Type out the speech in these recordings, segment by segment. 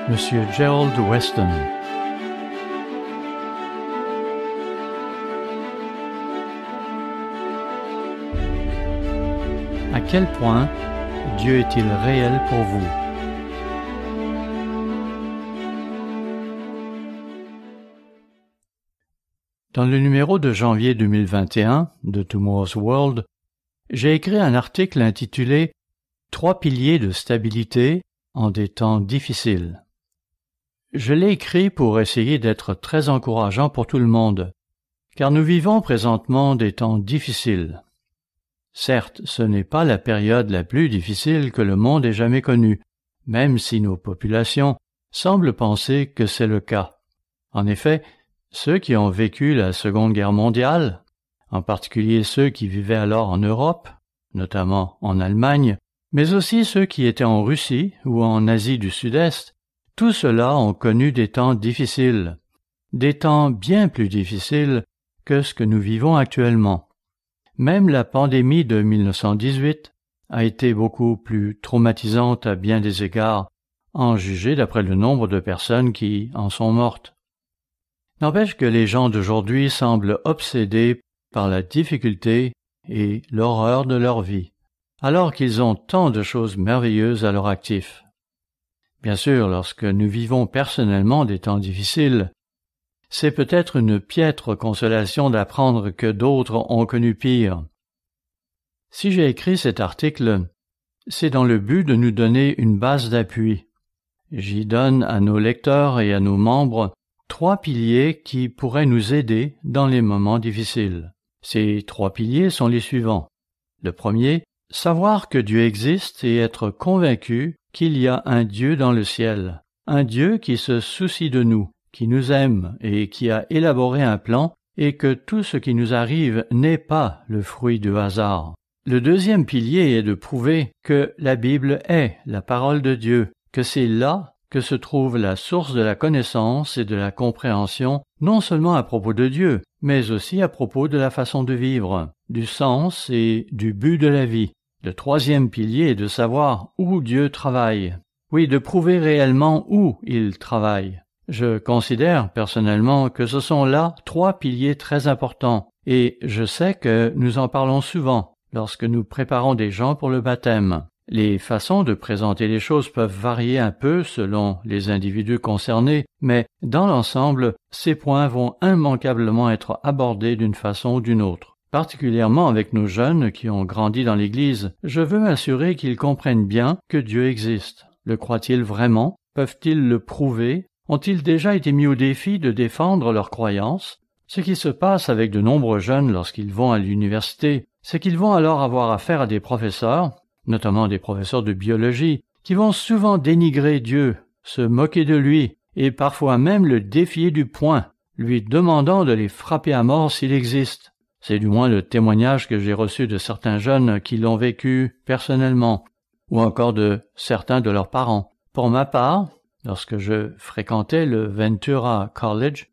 Monsieur Gerald Weston. À quel point Dieu est-il réel pour vous? Dans le numéro de janvier 2021 de Tomorrow's World, j'ai écrit un article intitulé « 3 piliers de stabilité en des temps difficiles ». Je l'ai écrit pour essayer d'être très encourageant pour tout le monde, car nous vivons présentement des temps difficiles. Certes, ce n'est pas la période la plus difficile que le monde ait jamais connue, même si nos populations semblent penser que c'est le cas. En effet, ceux qui ont vécu la Seconde Guerre mondiale, en particulier ceux qui vivaient alors en Europe, notamment en Allemagne, mais aussi ceux qui étaient en Russie ou en Asie du Sud-Est, tous ceux-là ont connu des temps difficiles, des temps bien plus difficiles que ce que nous vivons actuellement. Même la pandémie de 1918 a été beaucoup plus traumatisante à bien des égards, en juger d'après le nombre de personnes qui en sont mortes. N'empêche que les gens d'aujourd'hui semblent obsédés par la difficulté et l'horreur de leur vie, alors qu'ils ont tant de choses merveilleuses à leur actif. Bien sûr, lorsque nous vivons personnellement des temps difficiles, c'est peut-être une piètre consolation d'apprendre que d'autres ont connu pire. Si j'ai écrit cet article, c'est dans le but de nous donner une base d'appui. J'y donne à nos lecteurs et à nos membres 3 piliers qui pourraient nous aider dans les moments difficiles. Ces 3 piliers sont les suivants. Le premier, savoir que Dieu existe et être convaincu qu'il y a un Dieu dans le ciel, un Dieu qui se soucie de nous, qui nous aime et qui a élaboré un plan et que tout ce qui nous arrive n'est pas le fruit du hasard. Le deuxième pilier est de prouver que la Bible est la parole de Dieu, que c'est là que se trouve la source de la connaissance et de la compréhension, non seulement à propos de Dieu, mais aussi à propos de la façon de vivre, du sens et du but de la vie. Le troisième pilier est de savoir où Dieu travaille. Oui, de prouver réellement où il travaille. Je considère personnellement que ce sont là 3 piliers très importants, et je sais que nous en parlons souvent lorsque nous préparons des gens pour le baptême. Les façons de présenter les choses peuvent varier un peu selon les individus concernés, mais dans l'ensemble, ces points vont immanquablement être abordés d'une façon ou d'une autre. Particulièrement avec nos jeunes qui ont grandi dans l'Église, je veux m'assurer qu'ils comprennent bien que Dieu existe. Le croient-ils vraiment? Peuvent-ils le prouver? Ont-ils déjà été mis au défi de défendre leurs croyances? Ce qui se passe avec de nombreux jeunes lorsqu'ils vont à l'université, c'est qu'ils vont alors avoir affaire à des professeurs, notamment des professeurs de biologie, qui vont souvent dénigrer Dieu, se moquer de lui, et parfois même le défier du poing, lui demandant de les frapper à mort s'il existe. C'est du moins le témoignage que j'ai reçu de certains jeunes qui l'ont vécu personnellement, ou encore de certains de leurs parents. Pour ma part, lorsque je fréquentais le Ventura College,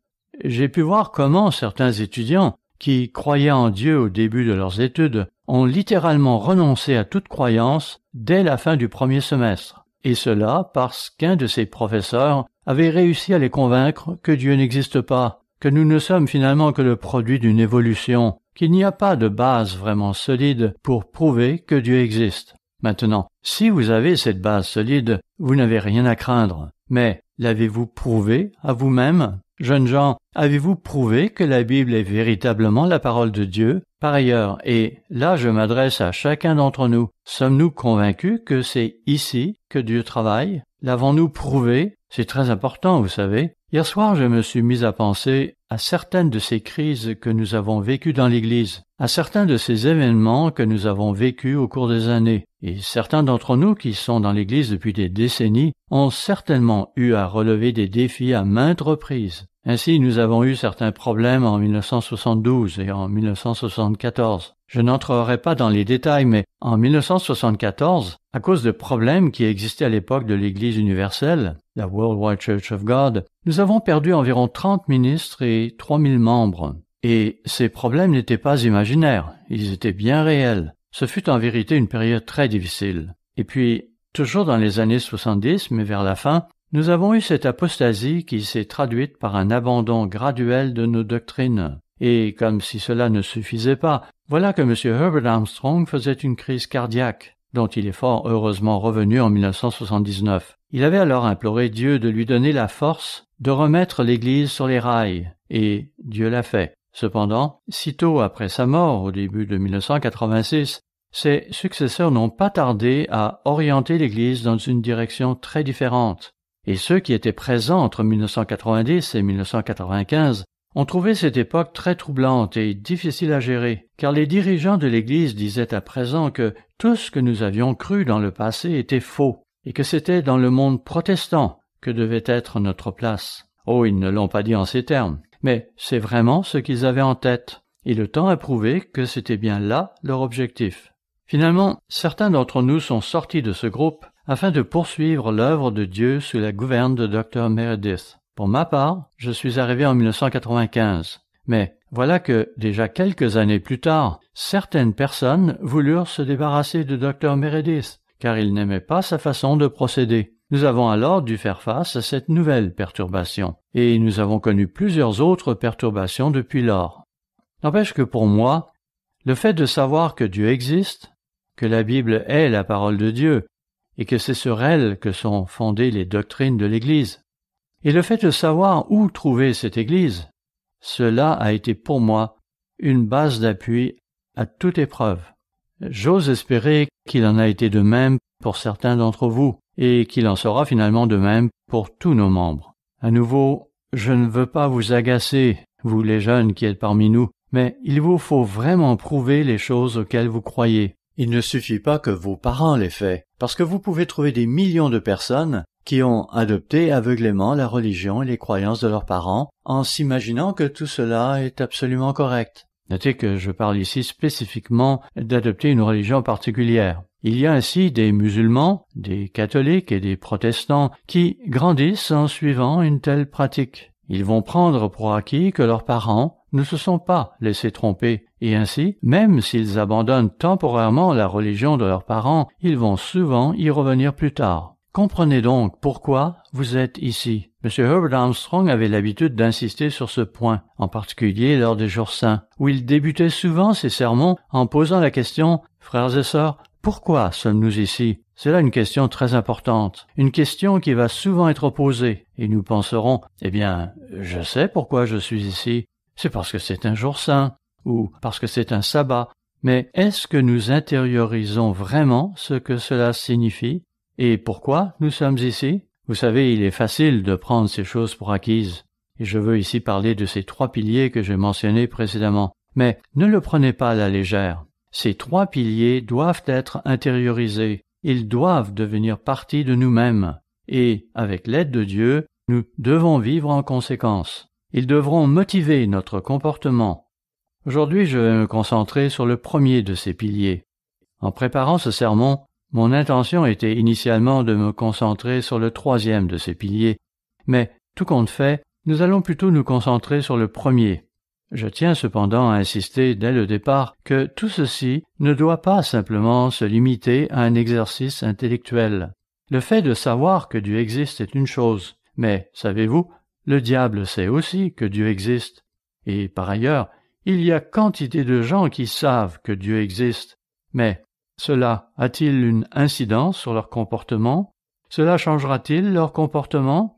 j'ai pu voir comment certains étudiants qui croyaient en Dieu au début de leurs études ont littéralement renoncé à toute croyance dès la fin du premier semestre, et cela parce qu'un de ces professeurs avait réussi à les convaincre que Dieu n'existe pas, que nous ne sommes finalement que le produit d'une évolution, qu'il n'y a pas de base vraiment solide pour prouver que Dieu existe. Maintenant, si vous avez cette base solide, vous n'avez rien à craindre. Mais l'avez-vous prouvé à vous-même? Jeunes gens, avez-vous prouvé que la Bible est véritablement la parole de Dieu? Par ailleurs, et là je m'adresse à chacun d'entre nous, sommes-nous convaincus que c'est ici que Dieu travaille? L'avons-nous prouvé? C'est très important, vous savez. Hier soir, je me suis mis à penser à certaines de ces crises que nous avons vécues dans l'Église, à certains de ces événements que nous avons vécus au cours des années. Et certains d'entre nous qui sont dans l'Église depuis des décennies ont certainement eu à relever des défis à maintes reprises. Ainsi, nous avons eu certains problèmes en 1972 et en 1974. Je n'entrerai pas dans les détails, mais en 1974, à cause de problèmes qui existaient à l'époque de l'Église universelle, la Worldwide Church of God, nous avons perdu environ 30 ministres et 3000 membres. Et ces problèmes n'étaient pas imaginaires, ils étaient bien réels. Ce fut en vérité une période très difficile. Et puis, toujours dans les années 70, mais vers la fin, Nous avons eu cette apostasie qui s'est traduite par un abandon graduel de nos doctrines. Et comme si cela ne suffisait pas, voilà que M. Herbert Armstrong faisait une crise cardiaque, dont il est fort heureusement revenu en 1979. Il avait alors imploré Dieu de lui donner la force de remettre l'Église sur les rails, et Dieu l'a fait. Cependant, sitôt après sa mort, au début de 1986, ses successeurs n'ont pas tardé à orienter l'Église dans une direction très différente. Et ceux qui étaient présents entre 1990 et 1995 ont trouvé cette époque très troublante et difficile à gérer, car les dirigeants de l'Église disaient à présent que tout ce que nous avions cru dans le passé était faux, et que c'était dans le monde protestant que devait être notre place. Oh, ils ne l'ont pas dit en ces termes, mais c'est vraiment ce qu'ils avaient en tête, et le temps a prouvé que c'était bien là leur objectif. Finalement, certains d'entre nous sont sortis de ce groupe afin de poursuivre l'œuvre de Dieu sous la gouverne de Dr. Meredith. Pour ma part, je suis arrivé en 1995, mais voilà que, déjà quelques années plus tard, certaines personnes voulurent se débarrasser de Dr. Meredith, car ils n'aimaient pas sa façon de procéder. Nous avons alors dû faire face à cette nouvelle perturbation, et nous avons connu plusieurs autres perturbations depuis lors. N'empêche que pour moi, le fait de savoir que Dieu existe, que la Bible est la parole de Dieu, et que c'est sur elle que sont fondées les doctrines de l'Église, et le fait de savoir où trouver cette Église, cela a été pour moi une base d'appui à toute épreuve. J'ose espérer qu'il en a été de même pour certains d'entre vous, et qu'il en sera finalement de même pour tous nos membres. À nouveau, je ne veux pas vous agacer, vous les jeunes qui êtes parmi nous, mais il vous faut vraiment prouver les choses auxquelles vous croyez. Il ne suffit pas que vos parents l'aient fait, parce que vous pouvez trouver des millions de personnes qui ont adopté aveuglément la religion et les croyances de leurs parents en s'imaginant que tout cela est absolument correct. Notez que je parle ici spécifiquement d'adopter une religion particulière. Il y a ainsi des musulmans, des catholiques et des protestants qui grandissent en suivant une telle pratique. Ils vont prendre pour acquis que leurs parents ne se sont pas laissés tromper, et ainsi, même s'ils abandonnent temporairement la religion de leurs parents, ils vont souvent y revenir plus tard. Comprenez donc pourquoi vous êtes ici. M. Herbert Armstrong avait l'habitude d'insister sur ce point, en particulier lors des jours saints, où il débutait souvent ses sermons en posant la question « Frères et sœurs, pourquoi sommes-nous ici ?» C'est là une question très importante, une question qui va souvent être posée, et nous penserons « Eh bien, je sais pourquoi je suis ici. C'est parce que c'est un jour saint, ou parce que c'est un sabbat. » Mais est-ce que nous intériorisons vraiment ce que cela signifie? Et pourquoi nous sommes ici? Vous savez, il est facile de prendre ces choses pour acquises. Et je veux ici parler de ces 3 piliers que j'ai mentionnés précédemment. Mais ne le prenez pas à la légère. Ces 3 piliers doivent être intériorisés. Ils doivent devenir partie de nous-mêmes. Et, avec l'aide de Dieu, nous devons vivre en conséquence. Ils devront motiver notre comportement. Aujourd'hui, je vais me concentrer sur le premier de ces piliers. En préparant ce sermon, mon intention était initialement de me concentrer sur le 3e de ces piliers, mais, tout compte fait, nous allons plutôt nous concentrer sur le premier. Je tiens cependant à insister dès le départ que tout ceci ne doit pas simplement se limiter à un exercice intellectuel. Le fait de savoir que Dieu existe est une chose, mais, savez-vous, le diable sait aussi que Dieu existe. Et par ailleurs, il y a quantité de gens qui savent que Dieu existe, mais cela a-t-il une incidence sur leur comportement? Cela changera-t-il leur comportement?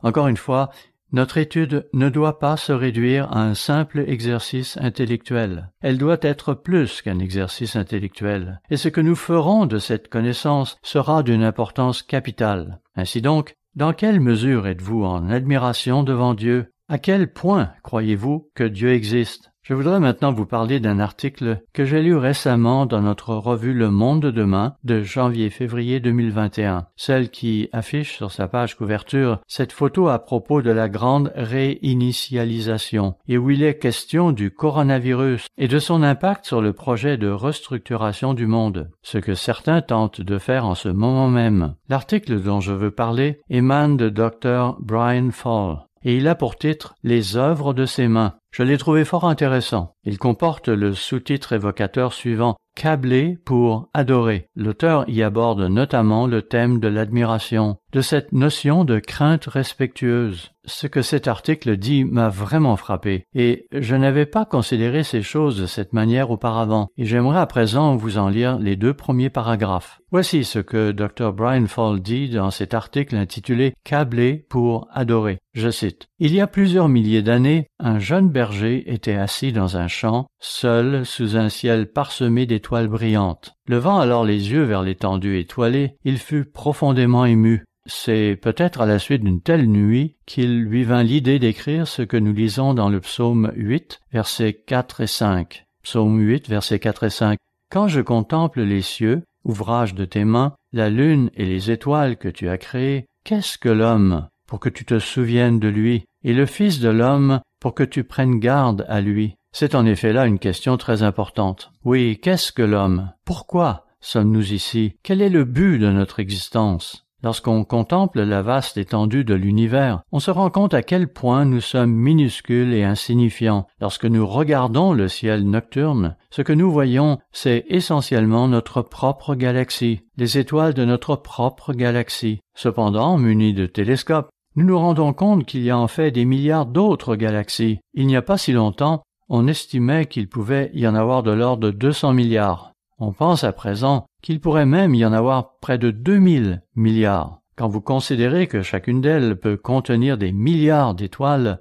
Encore une fois, notre étude ne doit pas se réduire à un simple exercice intellectuel. Elle doit être plus qu'un exercice intellectuel, et ce que nous ferons de cette connaissance sera d'une importance capitale. Ainsi donc, dans quelle mesure êtes-vous en admiration devant Dieu? À quel point croyez-vous que Dieu existe? Je voudrais maintenant vous parler d'un article que j'ai lu récemment dans notre revue Le Monde de demain de janvier-février 2021, celle qui affiche sur sa page couverture cette photo à propos de la grande réinitialisation et où il est question du coronavirus et de son impact sur le projet de restructuration du monde, ce que certains tentent de faire en ce moment même. L'article dont je veux parler émane de Dr. Brian Fall et il a pour titre « Les œuvres de ses mains ». Je l'ai trouvé fort intéressant. Il comporte le sous-titre évocateur suivant « Câblé pour adorer ». L'auteur y aborde notamment le thème de l'admiration, de cette notion de crainte respectueuse. Ce que cet article dit m'a vraiment frappé, et je n'avais pas considéré ces choses de cette manière auparavant, et j'aimerais à présent vous en lire les 2 premiers paragraphes. Voici ce que Dr. Brian Fall dit dans cet article intitulé « Câblé pour adorer ». Je cite. « Il y a plusieurs milliers d'années, un jeune berger était assis dans un champ, seul sous un ciel parsemé d'étoiles brillantes. Levant alors les yeux vers l'étendue étoilée, il fut profondément ému. C'est peut-être à la suite d'une telle nuit qu'il lui vint l'idée d'écrire ce que nous lisons dans le psaume 8, versets 4 et 5. Psaume 8, versets 4 et 5. « Quand je contemple les cieux, ouvrage de tes mains, la lune et les étoiles que tu as créées, qu'est-ce que l'homme pour que tu te souviennes de lui, et le Fils de l'homme pour que tu prennes garde à lui ?» C'est en effet là une question très importante. Oui, qu'est-ce que l'homme? Pourquoi sommes-nous ici? Quel est le but de notre existence? Lorsqu'on contemple la vaste étendue de l'univers, on se rend compte à quel point nous sommes minuscules et insignifiants. Lorsque nous regardons le ciel nocturne, ce que nous voyons, c'est essentiellement notre propre galaxie, les étoiles de notre propre galaxie. Cependant, munis de télescopes, nous nous rendons compte qu'il y a en fait des milliards d'autres galaxies. Il n'y a pas si longtemps, on estimait qu'il pouvait y en avoir de l'ordre de 200 milliards. On pense à présent qu'il pourrait même y en avoir près de 2000 milliards. Quand vous considérez que chacune d'elles peut contenir des milliards d'étoiles,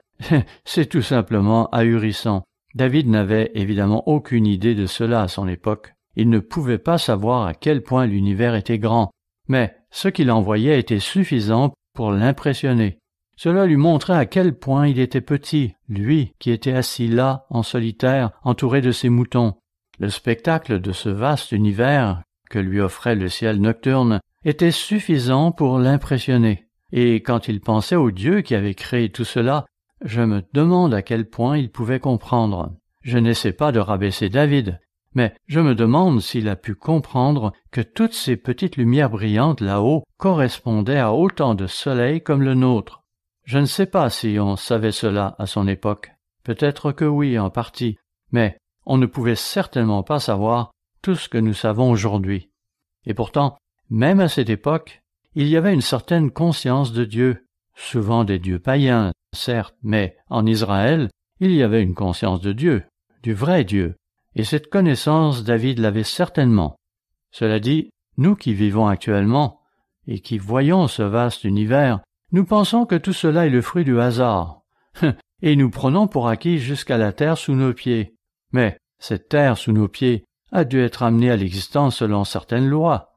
c'est tout simplement ahurissant. David n'avait évidemment aucune idée de cela à son époque. Il ne pouvait pas savoir à quel point l'univers était grand, mais ce qu'il en voyait était suffisant pour l'impressionner. Cela lui montrait à quel point il était petit, lui qui était assis là, en solitaire, entouré de ses moutons. Le spectacle de ce vaste univers que lui offrait le ciel nocturne était suffisant pour l'impressionner. Et quand il pensait au Dieu qui avait créé tout cela, je me demande à quel point il pouvait comprendre. Je n'essaie pas de rabaisser David, mais je me demande s'il a pu comprendre que toutes ces petites lumières brillantes là-haut correspondaient à autant de soleil comme le nôtre. Je ne sais pas si on savait cela à son époque. Peut-être que oui, en partie, mais on ne pouvait certainement pas savoir tout ce que nous savons aujourd'hui. Et pourtant, même à cette époque, il y avait une certaine conscience de Dieu, souvent des dieux païens, certes, mais en Israël, il y avait une conscience de Dieu, du vrai Dieu, et cette connaissance David l'avait certainement. Cela dit, nous qui vivons actuellement, et qui voyons ce vaste univers, nous pensons que tout cela est le fruit du hasard, et nous prenons pour acquis jusqu'à la terre sous nos pieds. Mais cette terre sous nos pieds a dû être amenée à l'existence selon certaines lois.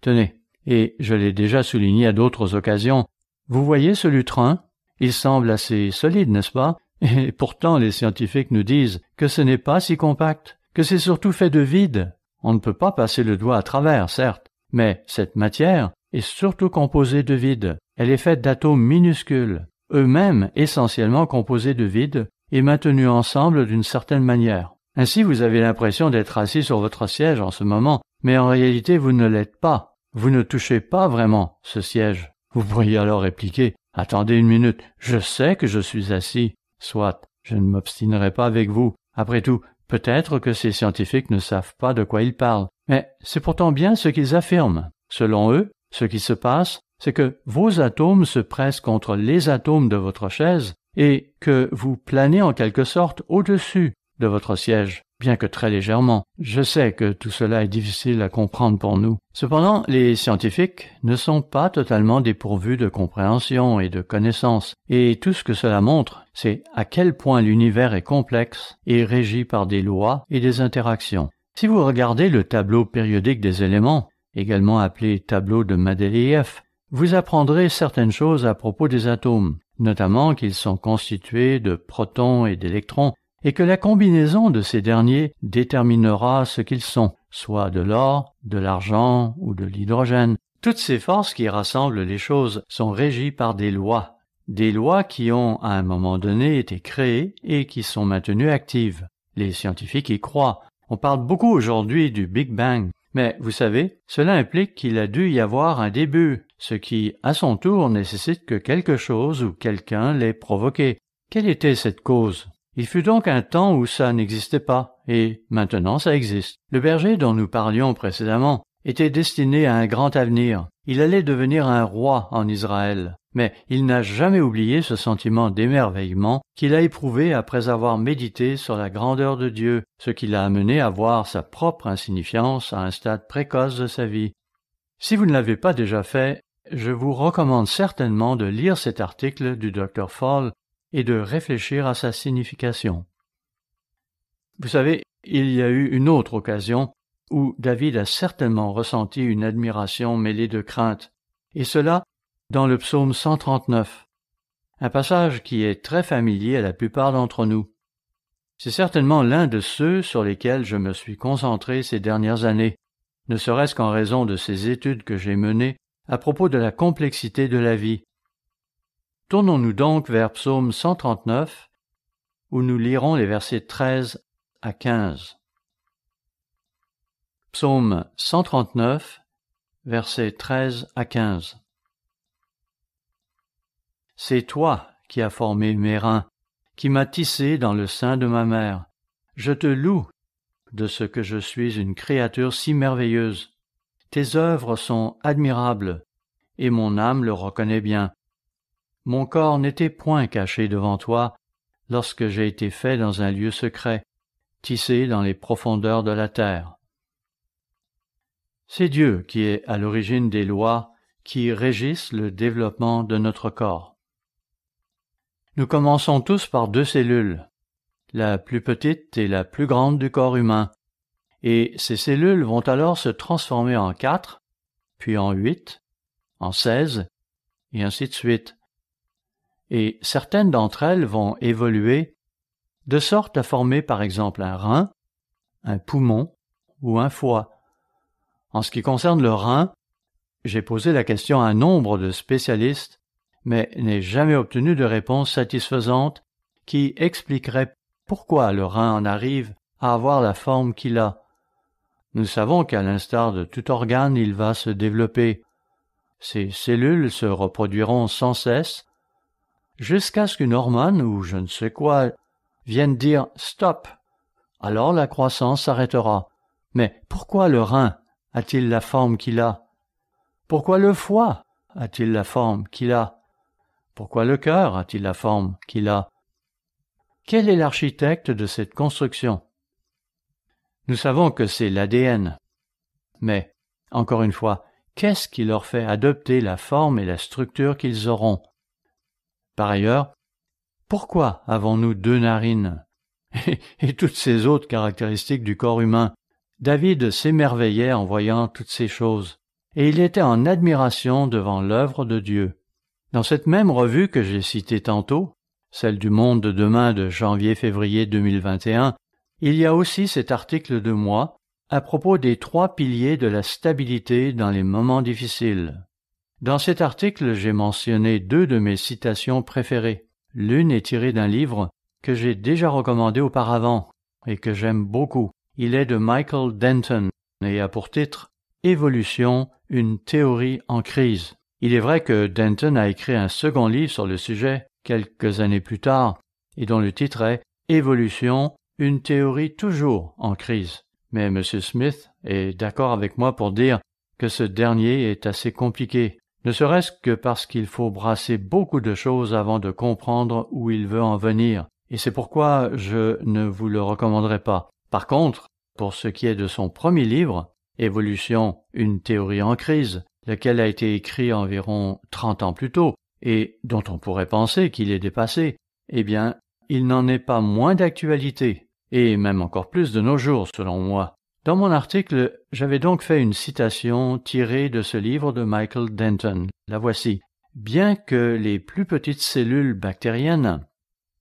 Tenez, et je l'ai déjà souligné à d'autres occasions, vous voyez ce lutrin? Il semble assez solide, n'est-ce pas? Et pourtant les scientifiques nous disent que ce n'est pas si compact, que c'est surtout fait de vide. On ne peut pas passer le doigt à travers, certes, mais cette matière est surtout composée de vide. Elle est faite d'atomes minuscules, eux-mêmes essentiellement composés de vide et maintenus ensemble d'une certaine manière. Ainsi, vous avez l'impression d'être assis sur votre siège en ce moment, mais en réalité vous ne l'êtes pas. Vous ne touchez pas vraiment ce siège. Vous pourriez alors répliquer « Attendez une minute, je sais que je suis assis. » Soit, je ne m'obstinerai pas avec vous. Après tout, peut-être que ces scientifiques ne savent pas de quoi ils parlent. Mais c'est pourtant bien ce qu'ils affirment. Selon eux, ce qui se passe, c'est que vos atomes se pressent contre les atomes de votre chaise et que vous planez en quelque sorte au-dessus de votre siège, bien que très légèrement. Je sais que tout cela est difficile à comprendre pour nous. Cependant, les scientifiques ne sont pas totalement dépourvus de compréhension et de connaissance, et tout ce que cela montre, c'est à quel point l'univers est complexe et régi par des lois et des interactions. Si vous regardez le tableau périodique des éléments, également appelé tableau de Mendeleïev, vous apprendrez certaines choses à propos des atomes, notamment qu'ils sont constitués de protons et d'électrons, et que la combinaison de ces derniers déterminera ce qu'ils sont, soit de l'or, de l'argent ou de l'hydrogène. Toutes ces forces qui rassemblent les choses sont régies par des lois qui ont à un moment donné été créées et qui sont maintenues actives. Les scientifiques y croient. On parle beaucoup aujourd'hui du Big Bang, mais vous savez, cela implique qu'il a dû y avoir un début, ce qui, à son tour, nécessite que quelque chose ou quelqu'un l'ait provoqué. Quelle était cette cause? Il fut donc un temps où ça n'existait pas, et maintenant ça existe. Le berger dont nous parlions précédemment était destiné à un grand avenir. Il allait devenir un roi en Israël. Mais il n'a jamais oublié ce sentiment d'émerveillement qu'il a éprouvé après avoir médité sur la grandeur de Dieu, ce qui l'a amené à voir sa propre insignifiance à un stade précoce de sa vie. Si vous ne l'avez pas déjà fait, je vous recommande certainement de lire cet article du Dr. Fall et de réfléchir à sa signification. Vous savez, il y a eu une autre occasion où David a certainement ressenti une admiration mêlée de crainte, et cela dans le psaume 139, un passage qui est très familier à la plupart d'entre nous. C'est certainement l'un de ceux sur lesquels je me suis concentré ces dernières années, ne serait-ce qu'en raison de ces études que j'ai menées à propos de la complexité de la vie. Tournons-nous donc vers psaume 139, où nous lirons les versets 13 à 15. Psaume 139, versets 13 à 15. C'est toi qui as formé mes reins, qui m'as tissé dans le sein de ma mère. Je te loue de ce que je suis une créature si merveilleuse. Tes œuvres sont admirables, et mon âme le reconnaît bien. Mon corps n'était point caché devant toi lorsque j'ai été fait dans un lieu secret, tissé dans les profondeurs de la terre. C'est Dieu qui est à l'origine des lois qui régissent le développement de notre corps. Nous commençons tous par 2 cellules, la plus petite et la plus grande du corps humain, et ces cellules vont alors se transformer en 4, puis en 8, en 16, et ainsi de suite. Et certaines d'entre elles vont évoluer de sorte à former par exemple un rein, un poumon ou un foie. En ce qui concerne le rein, j'ai posé la question à un nombre de spécialistes, mais n'ai jamais obtenu de réponse satisfaisante qui expliquerait pourquoi le rein en arrive à avoir la forme qu'il a. Nous savons qu'à l'instar de tout organe, il va se développer. Ces cellules se reproduiront sans cesse, jusqu'à ce qu'une hormone ou je ne sais quoi vienne dire « stop ». Alors la croissance s'arrêtera. Mais pourquoi le rein a-t-il la forme qu'il a? Pourquoi le foie a-t-il la forme qu'il a? Pourquoi le cœur a-t-il la forme qu'il a? Quel est l'architecte de cette construction? Nous savons que c'est l'ADN. Mais, encore une fois, qu'est-ce qui leur fait adopter la forme et la structure qu'ils auront? Par ailleurs, pourquoi avons-nous 2 narines? Et toutes ces autres caractéristiques du corps humain? David s'émerveillait en voyant toutes ces choses, et il était en admiration devant l'œuvre de Dieu. Dans cette même revue que j'ai citée tantôt, celle du Monde de demain de janvier-février 2021, il y a aussi cet article de moi à propos des 3 piliers de la stabilité dans les moments difficiles. Dans cet article, j'ai mentionné 2 de mes citations préférées. L'une est tirée d'un livre que j'ai déjà recommandé auparavant et que j'aime beaucoup. Il est de Michael Denton et a pour titre « Évolution, une théorie en crise ». Il est vrai que Denton a écrit un second livre sur le sujet quelques années plus tard et dont le titre est « Évolution, une théorie toujours en crise ». Mais M. Smith est d'accord avec moi pour dire que ce dernier est assez compliqué, ne serait-ce que parce qu'il faut brasser beaucoup de choses avant de comprendre où il veut en venir, et c'est pourquoi je ne vous le recommanderai pas. Par contre, pour ce qui est de son premier livre, Évolution, une théorie en crise, lequel a été écrit environ 30 ans plus tôt, et dont on pourrait penser qu'il est dépassé, eh bien, il n'en est pas moins d'actualité, et même encore plus de nos jours, selon moi. Dans mon article, j'avais donc fait une citation tirée de ce livre de Michael Denton. La voici. Bien que les plus petites cellules bactériennes,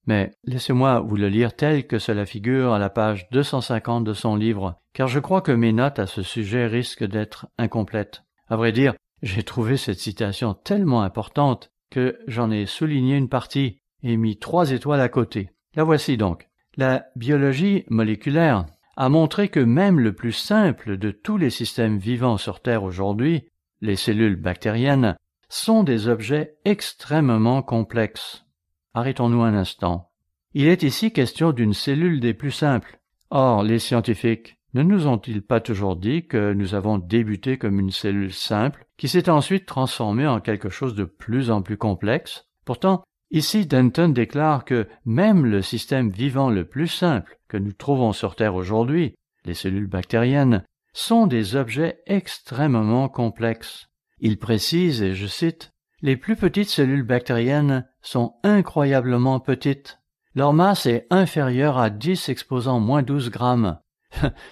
mais laissez-moi vous le lire tel que cela figure à la page 250 de son livre, car je crois que mes notes à ce sujet risquent d'être incomplètes. À vrai dire, j'ai trouvé cette citation tellement importante que j'en ai souligné une partie et mis 3 étoiles à côté. La voici donc. La biologie moléculaire a montré que même le plus simple de tous les systèmes vivants sur Terre aujourd'hui, les cellules bactériennes, sont des objets extrêmement complexes. Arrêtons-nous un instant. Il est ici question d'une cellule des plus simples. Or, les scientifiques ne nous ont-ils pas toujours dit que nous avons débuté comme une cellule simple, qui s'est ensuite transformée en quelque chose de plus en plus complexe? Pourtant, ici Denton déclare que même le système vivant le plus simple que nous trouvons sur Terre aujourd'hui, les cellules bactériennes, sont des objets extrêmement complexes. Il précise, et je cite, « Les plus petites cellules bactériennes sont incroyablement petites. Leur masse est inférieure à 10 exposant moins 12 grammes. »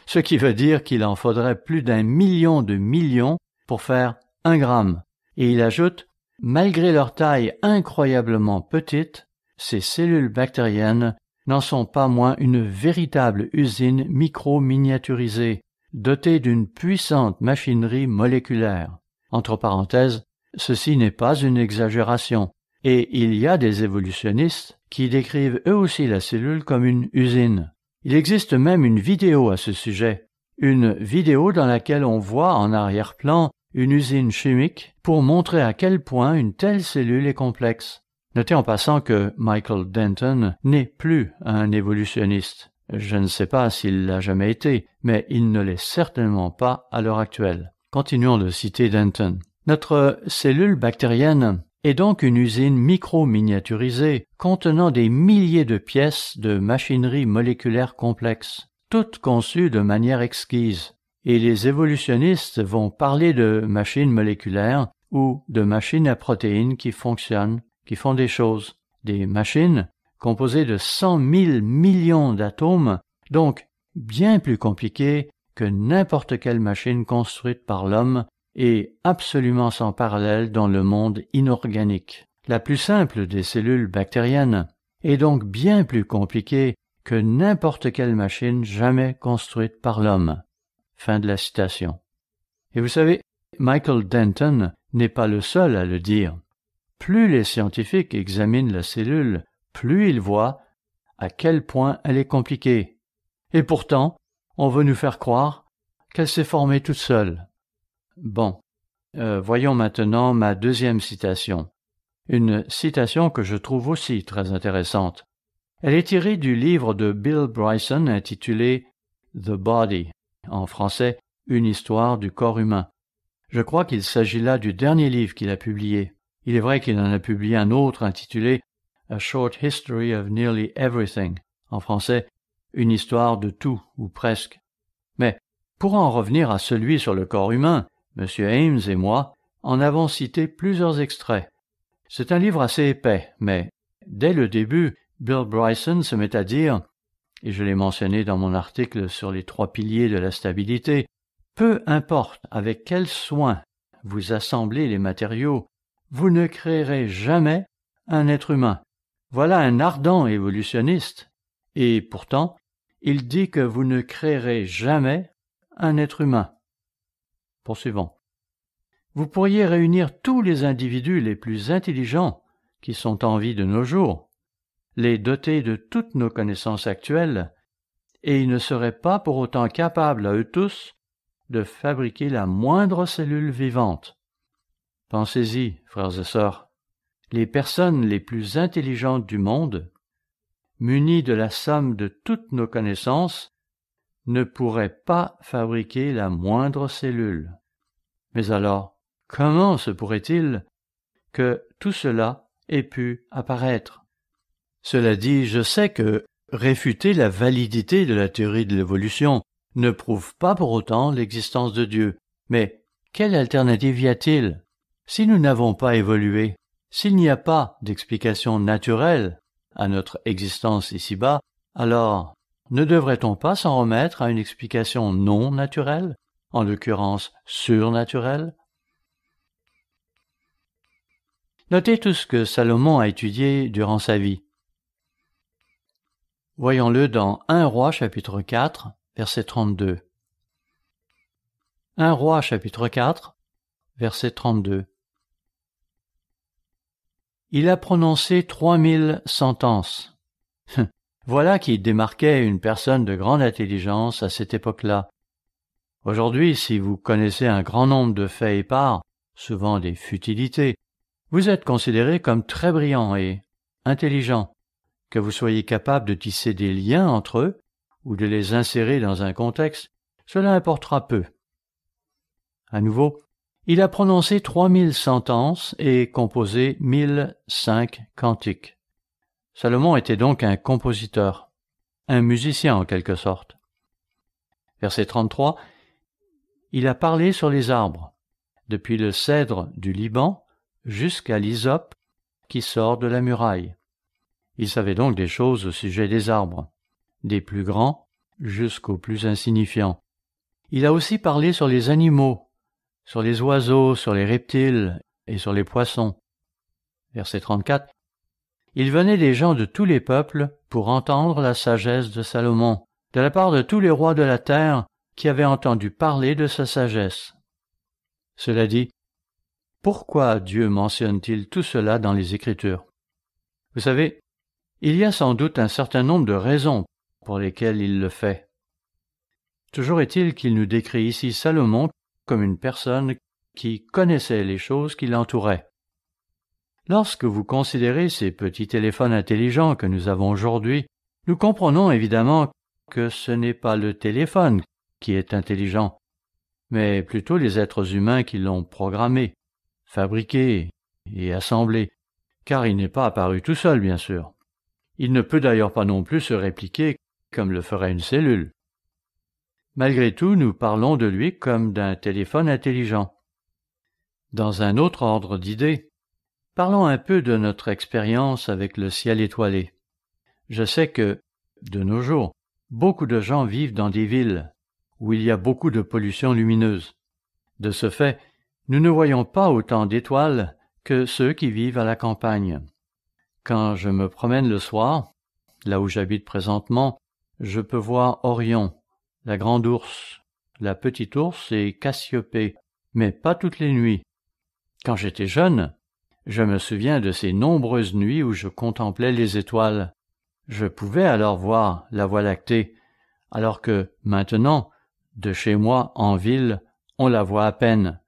Ce qui veut dire qu'il en faudrait plus d'1 million de millions pour faire 1 gramme. Et il ajoute, malgré leur taille incroyablement petite, ces cellules bactériennes n'en sont pas moins une véritable usine micro-miniaturisée, dotée d'une puissante machinerie moléculaire. Entre parenthèses, ceci n'est pas une exagération, et il y a des évolutionnistes qui décrivent eux aussi la cellule comme une usine. Il existe même une vidéo à ce sujet, une vidéo dans laquelle on voit en arrière-plan une usine chimique pour montrer à quel point une telle cellule est complexe. Notez en passant que Michael Denton n'est plus un évolutionniste. Je ne sais pas s'il l'a jamais été, mais il ne l'est certainement pas à l'heure actuelle. Continuons de citer Denton. Notre cellule bactérienne est donc une usine micro-miniaturisée contenant des milliers de pièces de machinerie moléculaire complexe, toutes conçues de manière exquise. Et les évolutionnistes vont parler de machines moléculaires ou de machines à protéines qui fonctionnent, qui font des choses. Des machines composées de 100 000 millions d'atomes, donc bien plus compliquées que n'importe quelle machine construite par l'homme et absolument sans parallèle dans le monde inorganique. La plus simple des cellules bactériennes est donc bien plus compliquée que n'importe quelle machine jamais construite par l'homme. Fin de la citation. Et vous savez, Michael Denton n'est pas le seul à le dire. Plus les scientifiques examinent la cellule, plus ils voient à quel point elle est compliquée. Et pourtant, on veut nous faire croire qu'elle s'est formée toute seule. Bon, voyons maintenant ma deuxième citation. Une citation que je trouve aussi très intéressante. Elle est tirée du livre de Bill Bryson intitulé « The Body », en français « Une histoire du corps humain ». Je crois qu'il s'agit là du dernier livre qu'il a publié. Il est vrai qu'il en a publié un autre intitulé « A Short History of Nearly Everything », en français « Une histoire de tout, ou presque ». Mais pour en revenir à celui sur le corps humain, M. Ames et moi en avons cité plusieurs extraits. C'est un livre assez épais, mais dès le début, Bill Bryson se met à dire, et je l'ai mentionné dans mon article sur les 3 piliers de la stabilité, peu importe avec quel soin vous assemblez les matériaux, vous ne créerez jamais un être humain. Voilà un ardent évolutionniste, et pourtant, il dit que vous ne créerez jamais un être humain. Poursuivons. Vous pourriez réunir tous les individus les plus intelligents qui sont en vie de nos jours, les doter de toutes nos connaissances actuelles, et ils ne seraient pas pour autant capables à eux tous de fabriquer la moindre cellule vivante. Pensez-y, frères et sœurs, les personnes les plus intelligentes du monde, munies de la somme de toutes nos connaissances, ne pourraient pas fabriquer la moindre cellule. Mais alors, comment se pourrait-il que tout cela ait pu apparaître? Cela dit, je sais que réfuter la validité de la théorie de l'évolution ne prouve pas pour autant l'existence de Dieu. Mais quelle alternative y a-t-il? Si nous n'avons pas évolué, s'il n'y a pas d'explication naturelle à notre existence ici-bas, alors ne devrait-on pas s'en remettre à une explication non naturelle, en l'occurrence surnaturelle? Notez tout ce que Salomon a étudié durant sa vie. Voyons-le dans 1 Roi chapitre 4, verset 32. 1 Roi chapitre 4, verset 32. Il a prononcé 3000 sentences. Voilà qui démarquait une personne de grande intelligence à cette époque-là. Aujourd'hui, si vous connaissez un grand nombre de faits épars, souvent des futilités, vous êtes considéré comme très brillant et intelligent, que vous soyez capable de tisser des liens entre eux ou de les insérer dans un contexte, cela importera peu. À nouveau, il a prononcé 3000 sentences et composé 1005 cantiques. Salomon était donc un compositeur, un musicien en quelque sorte. Verset 33, il a parlé sur les arbres, depuis le cèdre du Liban jusqu'à l'hysope qui sort de la muraille. Il savait donc des choses au sujet des arbres, des plus grands jusqu'aux plus insignifiants. Il a aussi parlé sur les animaux, sur les oiseaux, sur les reptiles et sur les poissons. Verset 34. Il venait des gens de tous les peuples pour entendre la sagesse de Salomon, de la part de tous les rois de la terre qui avaient entendu parler de sa sagesse. Cela dit, pourquoi Dieu mentionne-t-il tout cela dans les Écritures? Vous savez, il y a sans doute un certain nombre de raisons pour lesquelles il le fait. Toujours est-il qu'il nous décrit ici Salomon comme une personne qui connaissait les choses qui l'entouraient. Lorsque vous considérez ces petits téléphones intelligents que nous avons aujourd'hui, nous comprenons évidemment que ce n'est pas le téléphone qui est intelligent, mais plutôt les êtres humains qui l'ont programmé, fabriqué et assemblé, car il n'est pas apparu tout seul, bien sûr. Il ne peut d'ailleurs pas non plus se répliquer comme le ferait une cellule. Malgré tout, nous parlons de lui comme d'un téléphone intelligent. Dans un autre ordre d'idées, parlons un peu de notre expérience avec le ciel étoilé. Je sais que, de nos jours, beaucoup de gens vivent dans des villes où il y a beaucoup de pollution lumineuse. De ce fait, nous ne voyons pas autant d'étoiles que ceux qui vivent à la campagne. Quand je me promène le soir, là où j'habite présentement, je peux voir Orion, la grande ours, la petite ours et Cassiopée, mais pas toutes les nuits. Quand j'étais jeune, je me souviens de ces nombreuses nuits où je contemplais les étoiles. Je pouvais alors voir la Voie lactée, alors que maintenant, de chez moi en ville, on la voit à peine.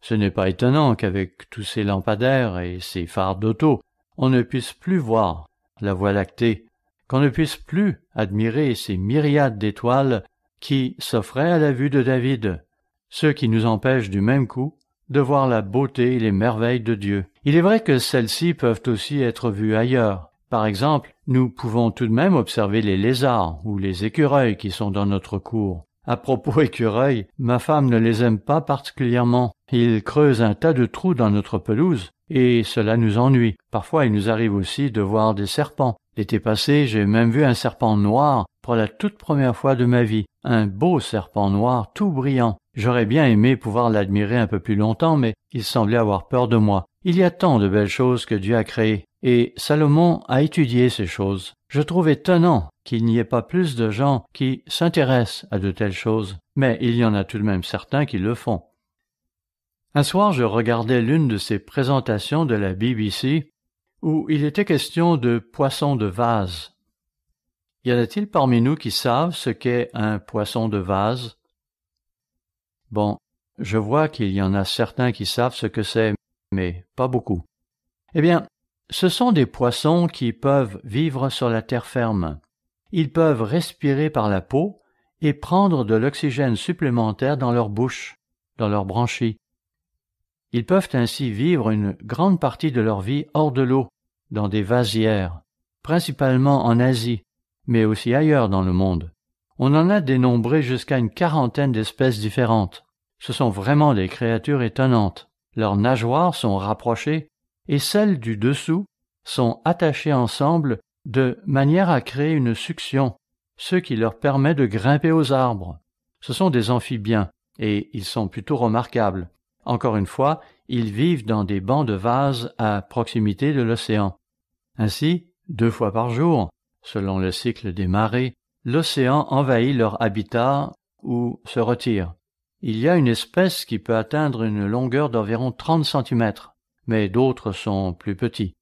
Ce n'est pas étonnant qu'avec tous ces lampadaires et ces phares d'auto, on ne puisse plus voir la Voie lactée, qu'on ne puisse plus admirer ces myriades d'étoiles qui s'offraient à la vue de David, ceux qui nous empêchent du même coup de voir la beauté et les merveilles de Dieu. Il est vrai que celles-ci peuvent aussi être vues ailleurs. Par exemple, nous pouvons tout de même observer les lézards ou les écureuils qui sont dans notre cour. À propos écureuils, ma femme ne les aime pas particulièrement. Ils creusent un tas de trous dans notre pelouse et cela nous ennuie. Parfois, il nous arrive aussi de voir des serpents. L'été passé, j'ai même vu un serpent noir pour la toute première fois de ma vie. Un beau serpent noir, tout brillant. J'aurais bien aimé pouvoir l'admirer un peu plus longtemps, mais il semblait avoir peur de moi. Il y a tant de belles choses que Dieu a créées, et Salomon a étudié ces choses. Je trouve étonnant qu'il n'y ait pas plus de gens qui s'intéressent à de telles choses, mais il y en a tout de même certains qui le font. Un soir, je regardais l'une de ces présentations de la BBC où il était question de poissons de vase. Y en a-t-il parmi nous qui savent ce qu'est un poisson de vase? Bon, je vois qu'il y en a certains qui savent ce que c'est, mais pas beaucoup. Eh bien, ce sont des poissons qui peuvent vivre sur la terre ferme. Ils peuvent respirer par la peau et prendre de l'oxygène supplémentaire dans leur bouche, dans leurs branchies. Ils peuvent ainsi vivre une grande partie de leur vie hors de l'eau, dans des vasières, principalement en Asie, mais aussi ailleurs dans le monde. On en a dénombré jusqu'à une 40aine d'espèces différentes. Ce sont vraiment des créatures étonnantes. Leurs nageoires sont rapprochées et celles du dessous sont attachées ensemble de manière à créer une succion, ce qui leur permet de grimper aux arbres. Ce sont des amphibiens et ils sont plutôt remarquables. Encore une fois, ils vivent dans des bancs de vase à proximité de l'océan. Ainsi, 2 fois par jour, selon le cycle des marées, l'océan envahit leur habitat ou se retire. Il y a une espèce qui peut atteindre une longueur d'environ 30 cm, mais d'autres sont plus petits.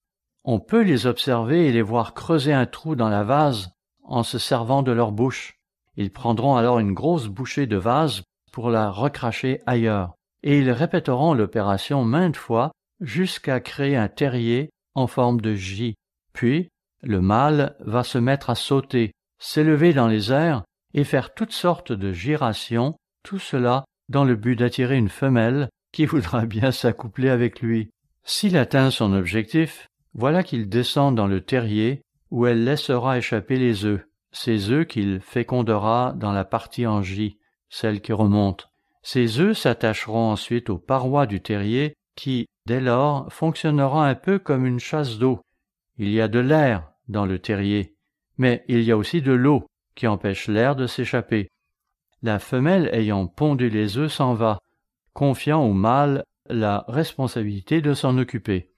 On peut les observer et les voir creuser un trou dans la vase en se servant de leur bouche. Ils prendront alors une grosse bouchée de vase pour la recracher ailleurs, et ils répéteront l'opération maintes fois jusqu'à créer un terrier en forme de J. Puis, le mâle va se mettre à sauter, s'élever dans les airs et faire toutes sortes de gyrations, tout cela dans le but d'attirer une femelle qui voudra bien s'accoupler avec lui. S'il atteint son objectif, voilà qu'il descend dans le terrier où elle laissera échapper les œufs, ces œufs qu'il fécondera dans la partie en J, celle qui remonte. Ces œufs s'attacheront ensuite aux parois du terrier qui, dès lors, fonctionnera un peu comme une chasse d'eau. Il y a de l'air dans le terrier, mais il y a aussi de l'eau qui empêche l'air de s'échapper. La femelle ayant pondu les œufs s'en va, confiant au mâle la responsabilité de s'en occuper.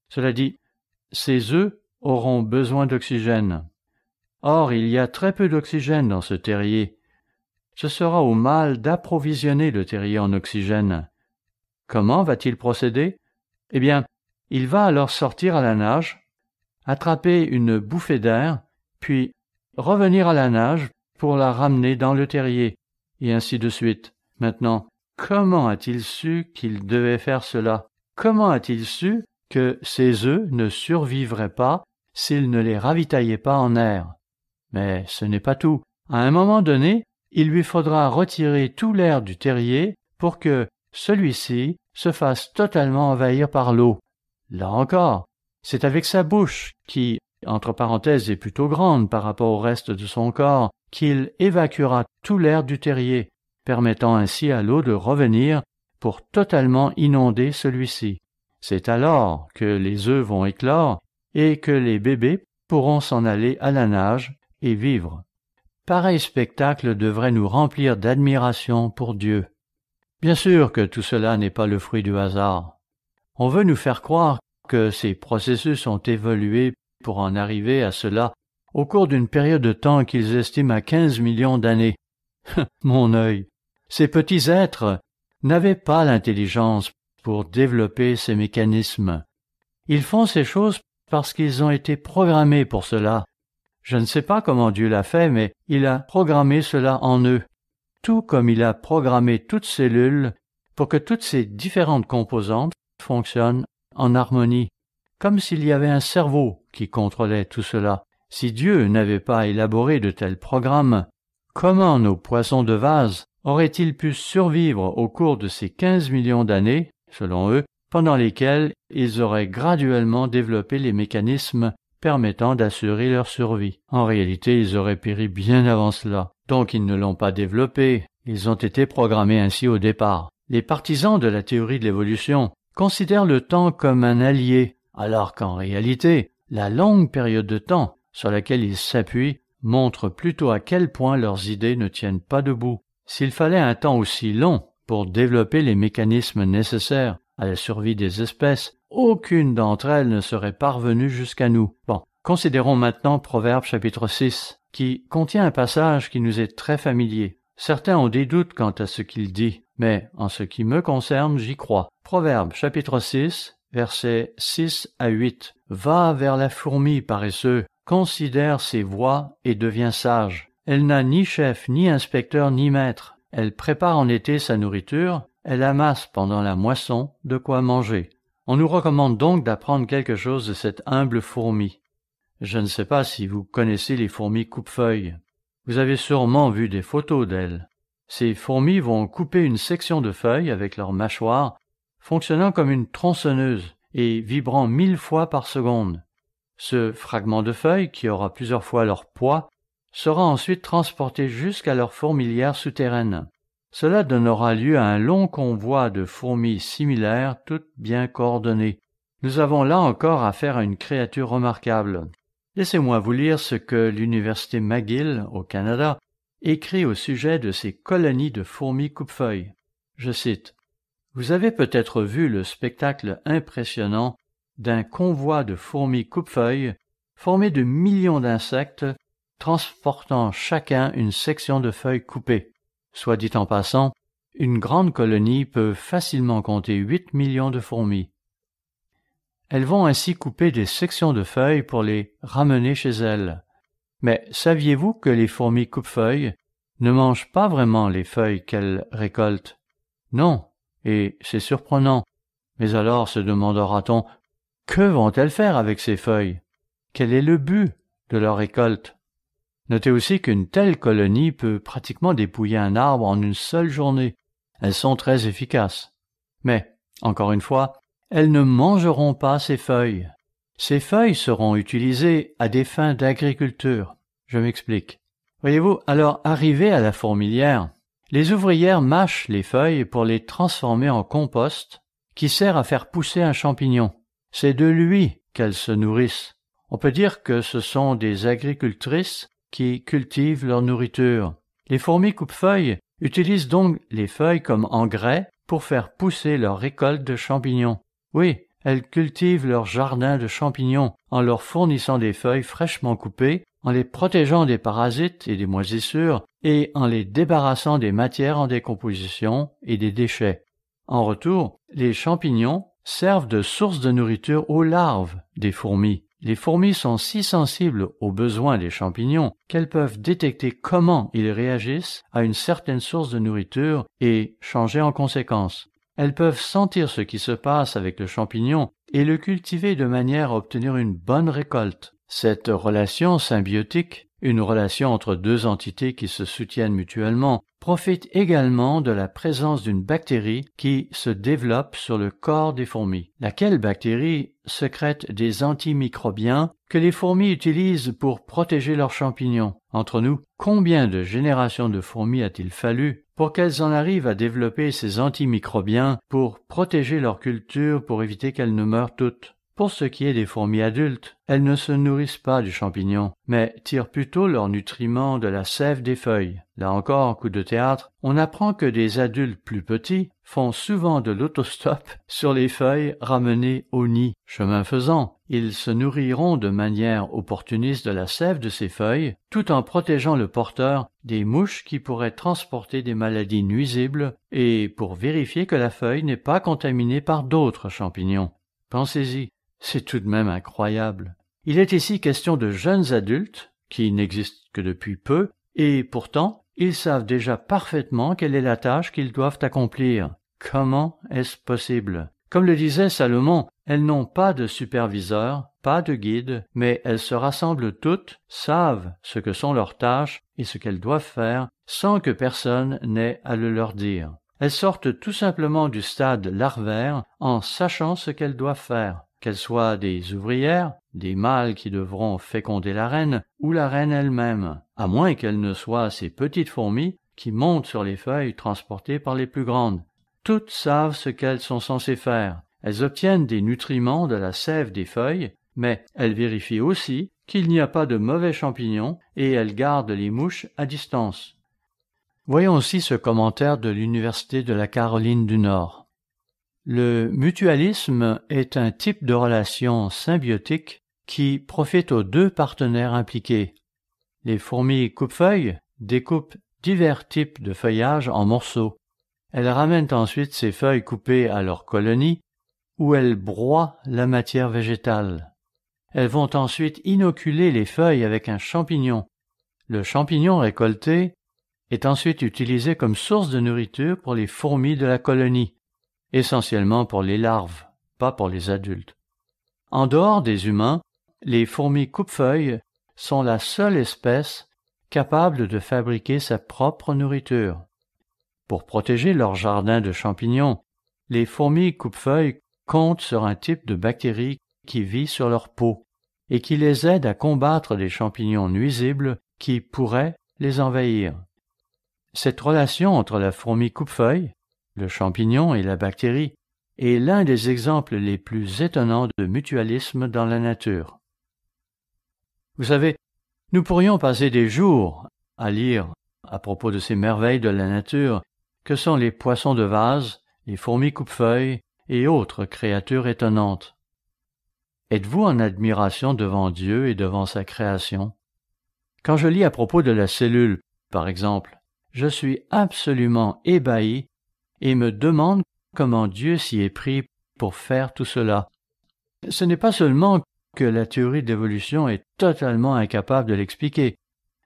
Cela dit, ces œufs auront besoin d'oxygène. Or, il y a très peu d'oxygène dans ce terrier. Ce sera au mâle d'approvisionner le terrier en oxygène. Comment va-t-il procéder? Eh bien, il va alors sortir à la nage, attraper une bouffée d'air, puis revenir à la nage pour la ramener dans le terrier, et ainsi de suite. Maintenant, comment a-t-il su qu'il devait faire cela? Comment a-t-il su que ces œufs ne survivraient pas s'il ne les ravitaillait pas en air? Mais ce n'est pas tout. À un moment donné, il lui faudra retirer tout l'air du terrier pour que celui-ci se fasse totalement envahir par l'eau. Là encore, c'est avec sa bouche, qui, entre parenthèses, est plutôt grande par rapport au reste de son corps, qu'il évacuera tout l'air du terrier, permettant ainsi à l'eau de revenir pour totalement inonder celui-ci. C'est alors que les œufs vont éclore et que les bébés pourront s'en aller à la nage et vivre. Pareil spectacle devrait nous remplir d'admiration pour Dieu. Bien sûr que tout cela n'est pas le fruit du hasard. On veut nous faire croire que ces processus ont évolué pour en arriver à cela au cours d'une période de temps qu'ils estiment à 15 millions d'années. Mon œil, ces petits êtres n'avaient pas l'intelligence pour développer ces mécanismes. Ils font ces choses parce qu'ils ont été programmés pour cela. Je ne sais pas comment Dieu l'a fait, mais il a programmé cela en eux, tout comme il a programmé toute cellule pour que toutes ces différentes composantes fonctionnent en harmonie, comme s'il y avait un cerveau qui contrôlait tout cela. Si Dieu n'avait pas élaboré de tels programmes, comment nos poissons de vase auraient-ils pu survivre au cours de ces 15 millions d'années, selon eux, pendant lesquelles ils auraient graduellement développé les mécanismes permettant d'assurer leur survie? En réalité, ils auraient péri bien avant cela. Donc ils ne l'ont pas développé, ils ont été programmés ainsi au départ. Les partisans de la théorie de l'évolution considèrent le temps comme un allié, alors qu'en réalité, la longue période de temps sur laquelle ils s'appuient montre plutôt à quel point leurs idées ne tiennent pas debout. S'il fallait un temps aussi long pour développer les mécanismes nécessaires à la survie des espèces, aucune d'entre elles ne serait parvenue jusqu'à nous. Bon, considérons maintenant Proverbe chapitre 6, qui contient un passage qui nous est très familier. Certains ont des doutes quant à ce qu'il dit, mais en ce qui me concerne, j'y crois. Proverbe chapitre 6, versets 6 à 8. « Va vers la fourmi, paresseux, considère ses voies et deviens sage. Elle n'a ni chef, ni inspecteur, ni maître. Elle prépare en été sa nourriture, elle amasse pendant la moisson de quoi manger. » On nous recommande donc d'apprendre quelque chose de cette humble fourmi. Je ne sais pas si vous connaissez les fourmis coupe-feuilles. Vous avez sûrement vu des photos d'elles. Ces fourmis vont couper une section de feuilles avec leur mâchoire, fonctionnant comme une tronçonneuse et vibrant 1000 fois par seconde. Ce fragment de feuille, qui aura plusieurs fois leur poids, sera ensuite transporté jusqu'à leur fourmilière souterraine. Cela donnera lieu à un long convoi de fourmis similaires, toutes bien coordonnées. Nous avons là encore affaire à une créature remarquable. Laissez-moi vous lire ce que l'Université McGill, au Canada, écrit au sujet de ces colonies de fourmis coupe-feuilles. Je cite. « Vous avez peut-être vu le spectacle impressionnant d'un convoi de fourmis coupe-feuilles formé de millions d'insectes transportant chacun une section de feuilles coupées. Soit dit en passant, une grande colonie peut facilement compter 8 millions de fourmis. Elles vont ainsi couper des sections de feuilles pour les ramener chez elles. Mais saviez-vous que les fourmis coupe-feuilles ne mangent pas vraiment les feuilles qu'elles récoltent? Non, et c'est surprenant. Mais alors se demandera-t-on, que vont-elles faire avec ces feuilles? Quel est le but de leur récolte? Notez aussi qu'une telle colonie peut pratiquement dépouiller un arbre en une seule journée. Elles sont très efficaces. Mais, encore une fois, elles ne mangeront pas ces feuilles. Ces feuilles seront utilisées à des fins d'agriculture. Je m'explique. Voyez-vous, alors arrivé à la fourmilière, les ouvrières mâchent les feuilles pour les transformer en compost qui sert à faire pousser un champignon. C'est de lui qu'elles se nourrissent. On peut dire que ce sont des agricultrices qui cultivent leur nourriture. Les fourmis coupe-feuilles utilisent donc les feuilles comme engrais pour faire pousser leur récolte de champignons. Oui, elles cultivent leur jardin de champignons en leur fournissant des feuilles fraîchement coupées, en les protégeant des parasites et des moisissures et en les débarrassant des matières en décomposition et des déchets. En retour, les champignons servent de source de nourriture aux larves des fourmis. Les fourmis sont si sensibles aux besoins des champignons qu'elles peuvent détecter comment ils réagissent à une certaine source de nourriture et changer en conséquence. Elles peuvent sentir ce qui se passe avec le champignon et le cultiver de manière à obtenir une bonne récolte. Cette relation symbiotique, une relation entre deux entités qui se soutiennent mutuellement, profite également de la présence d'une bactérie qui se développe sur le corps des fourmis. Laquelle bactérie sécrète des antimicrobiens que les fourmis utilisent pour protéger leurs champignons. Entre nous, combien de générations de fourmis a-t-il fallu pour qu'elles en arrivent à développer ces antimicrobiens pour protéger leur culture pour éviter qu'elles ne meurent toutes? Pour ce qui est des fourmis adultes, elles ne se nourrissent pas du champignon, mais tirent plutôt leurs nutriments de la sève des feuilles. Là encore, coup de théâtre, on apprend que des adultes plus petits font souvent de l'autostop sur les feuilles ramenées au nid. Chemin faisant, ils se nourriront de manière opportuniste de la sève de ces feuilles, tout en protégeant le porteur des mouches qui pourraient transporter des maladies nuisibles et pour vérifier que la feuille n'est pas contaminée par d'autres champignons. Pensez-y. C'est tout de même incroyable. Il est ici question de jeunes adultes, qui n'existent que depuis peu, et pourtant, ils savent déjà parfaitement quelle est la tâche qu'ils doivent accomplir. Comment est-ce possible? Comme le disait Salomon, elles n'ont pas de superviseur, pas de guide, mais elles se rassemblent toutes, savent ce que sont leurs tâches et ce qu'elles doivent faire, sans que personne n'ait à le leur dire. Elles sortent tout simplement du stade larvaire en sachant ce qu'elles doivent faire. Qu'elles soient des ouvrières, des mâles qui devront féconder la reine, ou la reine elle-même, à moins qu'elles ne soient ces petites fourmis qui montent sur les feuilles transportées par les plus grandes. Toutes savent ce qu'elles sont censées faire. Elles obtiennent des nutriments de la sève des feuilles, mais elles vérifient aussi qu'il n'y a pas de mauvais champignons et elles gardent les mouches à distance. Voyons aussi ce commentaire de l'Université de la Caroline du Nord. Le mutualisme est un type de relation symbiotique qui profite aux deux partenaires impliqués. Les fourmis coupe-feuilles découpent divers types de feuillage en morceaux. Elles ramènent ensuite ces feuilles coupées à leur colonie où elles broient la matière végétale. Elles vont ensuite inoculer les feuilles avec un champignon. Le champignon récolté est ensuite utilisé comme source de nourriture pour les fourmis de la colonie. Essentiellement pour les larves, pas pour les adultes. En dehors des humains, les fourmis coupe-feuilles sont la seule espèce capable de fabriquer sa propre nourriture. Pour protéger leur jardin de champignons, les fourmis coupe-feuilles comptent sur un type de bactérie qui vit sur leur peau et qui les aide à combattre des champignons nuisibles qui pourraient les envahir. Cette relation entre la fourmi coupe-feuille, le champignon et la bactérie est l'un des exemples les plus étonnants de mutualisme dans la nature. Vous savez, nous pourrions passer des jours à lire à propos de ces merveilles de la nature que sont les poissons de vase, les fourmis coupe-feuilles et autres créatures étonnantes. Êtes-vous en admiration devant Dieu et devant sa création? Quand je lis à propos de la cellule, par exemple, je suis absolument ébahi et me demande comment Dieu s'y est pris pour faire tout cela. Ce n'est pas seulement que la théorie de l'évolution est totalement incapable de l'expliquer,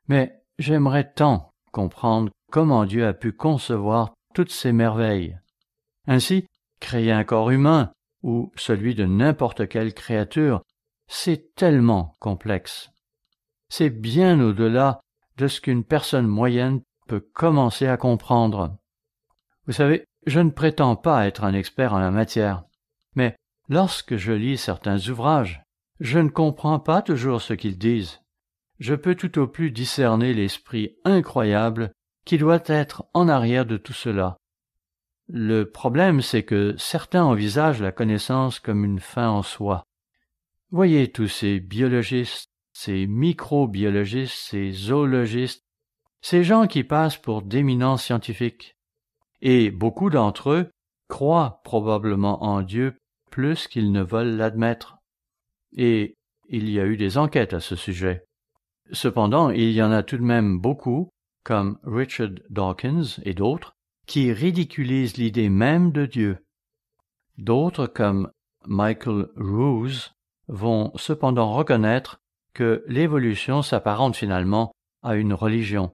mais j'aimerais tant comprendre comment Dieu a pu concevoir toutes ces merveilles. Ainsi, créer un corps humain, ou celui de n'importe quelle créature, c'est tellement complexe. C'est bien au-delà de ce qu'une personne moyenne peut commencer à comprendre. Vous savez, je ne prétends pas être un expert en la matière, mais lorsque je lis certains ouvrages, je ne comprends pas toujours ce qu'ils disent. Je peux tout au plus discerner l'esprit incroyable qui doit être en arrière de tout cela. Le problème, c'est que certains envisagent la connaissance comme une fin en soi. Voyez tous ces biologistes, ces microbiologistes, ces zoologistes, ces gens qui passent pour d'éminents scientifiques. Et beaucoup d'entre eux croient probablement en Dieu plus qu'ils ne veulent l'admettre. Et il y a eu des enquêtes à ce sujet. Cependant, il y en a tout de même beaucoup, comme Richard Dawkins et d'autres, qui ridiculisent l'idée même de Dieu. D'autres, comme Michael Ruse, vont cependant reconnaître que l'évolution s'apparente finalement à une religion.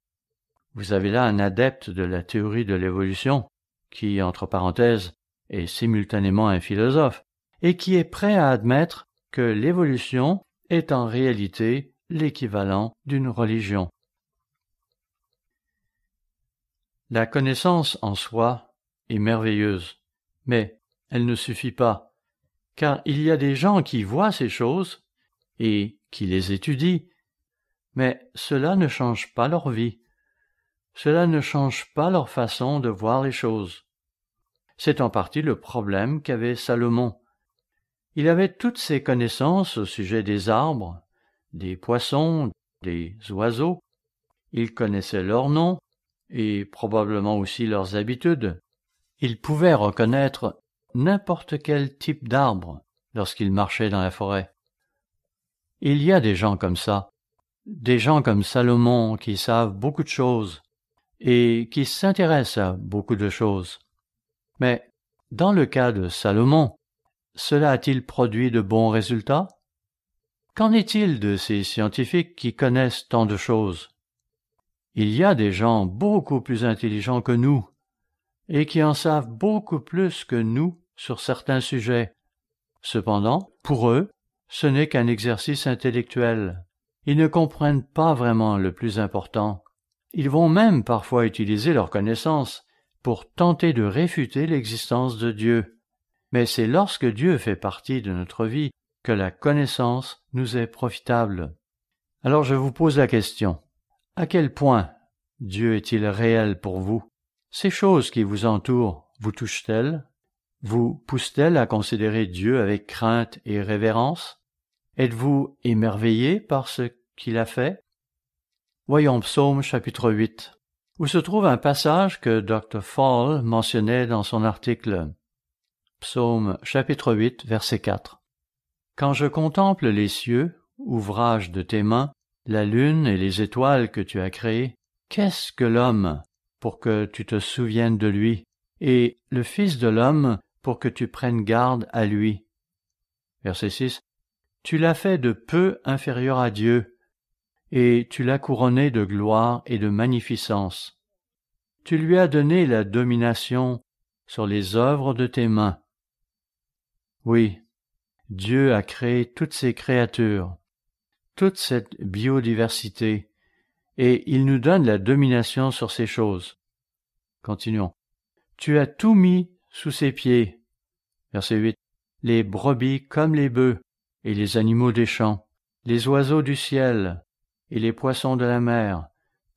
Vous avez là un adepte de la théorie de l'évolution, qui, entre parenthèses, est simultanément un philosophe, et qui est prêt à admettre que l'évolution est en réalité l'équivalent d'une religion. La connaissance en soi est merveilleuse, mais elle ne suffit pas, car il y a des gens qui voient ces choses et qui les étudient, mais cela ne change pas leur vie. Cela ne change pas leur façon de voir les choses. C'est en partie le problème qu'avait Salomon. Il avait toutes ces connaissances au sujet des arbres, des poissons, des oiseaux. Il connaissait leurs noms et probablement aussi leurs habitudes. Il pouvait reconnaître n'importe quel type d'arbre lorsqu'il marchait dans la forêt. Il y a des gens comme ça, des gens comme Salomon qui savent beaucoup de choses et qui s'intéressent à beaucoup de choses. Mais dans le cas de Salomon, cela a-t-il produit de bons résultats? Qu'en est-il de ces scientifiques qui connaissent tant de choses? Il y a des gens beaucoup plus intelligents que nous et qui en savent beaucoup plus que nous sur certains sujets. Cependant, pour eux, ce n'est qu'un exercice intellectuel. Ils ne comprennent pas vraiment le plus important. Ils vont même parfois utiliser leurs connaissances pour tenter de réfuter l'existence de Dieu. Mais c'est lorsque Dieu fait partie de notre vie que la connaissance nous est profitable. Alors je vous pose la question, à quel point Dieu est-il réel pour vous? Ces choses qui vous entourent vous touchent-elles? Vous poussent-elles à considérer Dieu avec crainte et révérence? Êtes-vous émerveillé par ce qu'il a fait? Voyons Psaume chapitre 8, où se trouve un passage que Dr. Fall mentionnait dans son article. Psaume chapitre 8, verset 4. Quand je contemple les cieux, ouvrage de tes mains, la lune et les étoiles que tu as créées, qu'est-ce que l'homme pour que tu te souviennes de lui, et le Fils de l'homme pour que tu prennes garde à lui? Verset 6. Tu l'as fait de peu inférieur à Dieu, et tu l'as couronné de gloire et de magnificence. Tu lui as donné la domination sur les œuvres de tes mains. Oui, Dieu a créé toutes ces créatures, toute cette biodiversité, et il nous donne la domination sur ces choses. Continuons. Tu as tout mis sous ses pieds. Verset 8. Les brebis comme les bœufs, et les animaux des champs, les oiseaux du ciel, et les poissons de la mer,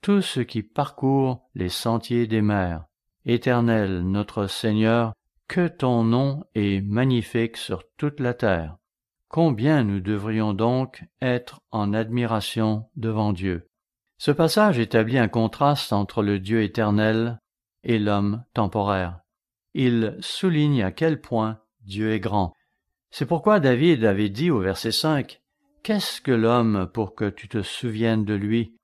tout ce qui parcourt les sentiers des mers. Éternel, notre Seigneur, que ton nom est magnifique sur toute la terre. Combien nous devrions donc être en admiration devant Dieu. Ce passage établit un contraste entre le Dieu éternel et l'homme temporaire. Il souligne à quel point Dieu est grand. C'est pourquoi David avait dit au verset 5, « Qu'est-ce que l'homme pour que tu te souviennes de lui,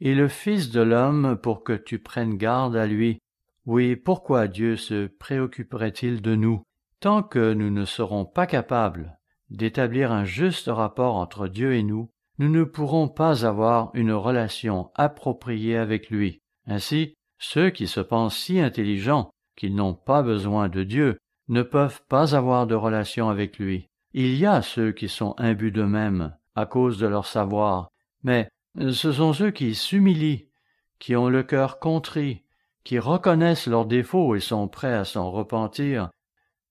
et le Fils de l'homme pour que tu prennes garde à lui? Oui, pourquoi Dieu se préoccuperait-il de nous? Tant que nous ne serons pas capables d'établir un juste rapport entre Dieu et nous ne pourrons pas avoir une relation appropriée avec lui. Ainsi, ceux qui se pensent si intelligents qu'ils n'ont pas besoin de Dieu ne peuvent pas avoir de relation avec lui. Il y a ceux qui sont imbus d'eux-mêmes à cause de leur savoir, mais ce sont ceux qui s'humilient, qui ont le cœur contrit, qui reconnaissent leurs défauts et sont prêts à s'en repentir,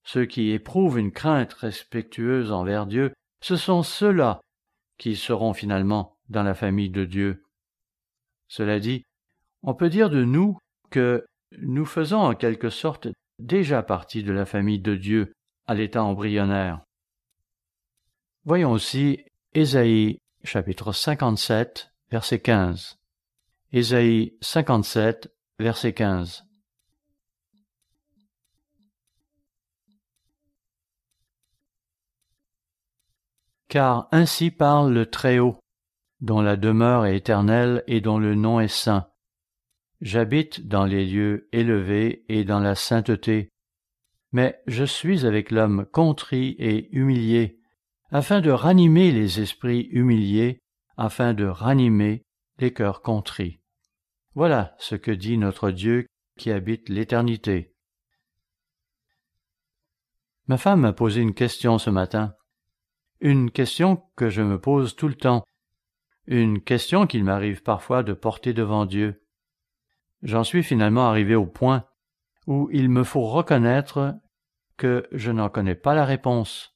ceux qui éprouvent une crainte respectueuse envers Dieu, ce sont ceux-là qui seront finalement dans la famille de Dieu. Cela dit, on peut dire de nous que nous faisons en quelque sorte déjà partie de la famille de Dieu à l'état embryonnaire. Voyons aussi Ésaïe chapitre 57, verset 15. Ésaïe 57, verset 15. Car ainsi parle le Très-Haut, dont la demeure est éternelle et dont le nom est saint. J'habite dans les lieux élevés et dans la sainteté, mais je suis avec l'homme contrit et humilié, afin de ranimer les esprits humiliés, afin de ranimer les cœurs contrits. Voilà ce que dit notre Dieu qui habite l'éternité. Ma femme m'a posé une question ce matin, une question que je me pose tout le temps, une question qu'il m'arrive parfois de porter devant Dieu. J'en suis finalement arrivé au point où il me faut reconnaître que je n'en connais pas la réponse,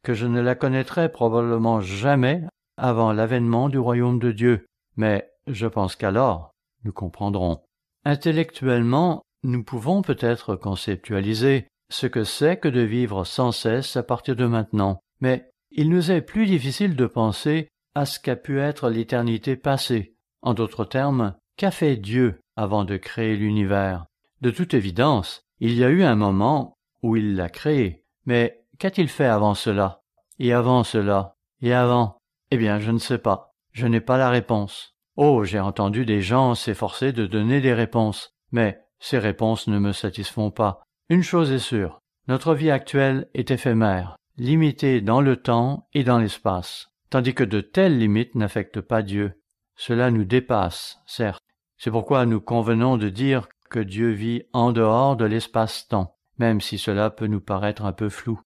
que je ne la connaîtrai probablement jamais avant l'avènement du royaume de Dieu, mais je pense qu'alors nous comprendrons. Intellectuellement, nous pouvons peut-être conceptualiser ce que c'est que de vivre sans cesse à partir de maintenant, mais il nous est plus difficile de penser à ce qu'a pu être l'éternité passée. En d'autres termes, qu'a fait Dieu avant de créer l'univers? De toute évidence, il y a eu un moment où il l'a créé, mais qu'a-t-il fait avant cela? Et avant cela? Et avant? Eh bien, je ne sais pas. Je n'ai pas la réponse. Oh, j'ai entendu des gens s'efforcer de donner des réponses, mais ces réponses ne me satisfont pas. Une chose est sûre, notre vie actuelle est éphémère, limitée dans le temps et dans l'espace, tandis que de telles limites n'affectent pas Dieu. Cela nous dépasse, certes. C'est pourquoi nous convenons de dire que Dieu vit en dehors de l'espace-temps, même si cela peut nous paraître un peu flou.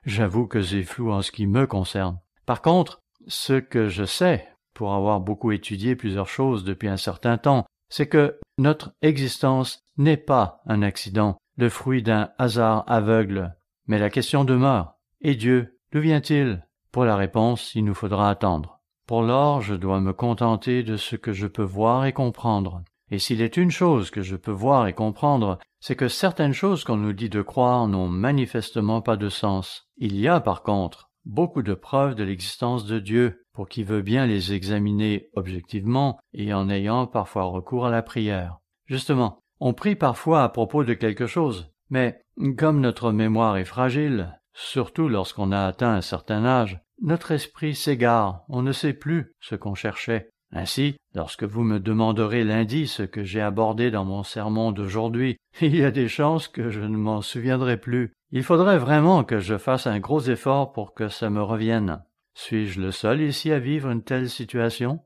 J'avoue que c'est flou en ce qui me concerne. Par contre, ce que je sais, pour avoir beaucoup étudié plusieurs choses depuis un certain temps, c'est que notre existence n'est pas un accident, le fruit d'un hasard aveugle. Mais la question demeure. Et Dieu, d'où vient-il? Pour la réponse, il nous faudra attendre. Pour lors, je dois me contenter de ce que je peux voir et comprendre. Et s'il est une chose que je peux voir et comprendre, c'est que certaines choses qu'on nous dit de croire n'ont manifestement pas de sens. Il y a, par contre, beaucoup de preuves de l'existence de Dieu, pour qui veut bien les examiner objectivement et en ayant parfois recours à la prière. Justement, on prie parfois à propos de quelque chose, mais comme notre mémoire est fragile, surtout lorsqu'on a atteint un certain âge, notre esprit s'égare, on ne sait plus ce qu'on cherchait. Ainsi, lorsque vous me demanderez lundi ce que j'ai abordé dans mon sermon d'aujourd'hui, il y a des chances que je ne m'en souviendrai plus. Il faudrait vraiment que je fasse un gros effort pour que ça me revienne. Suis-je le seul ici à vivre une telle situation?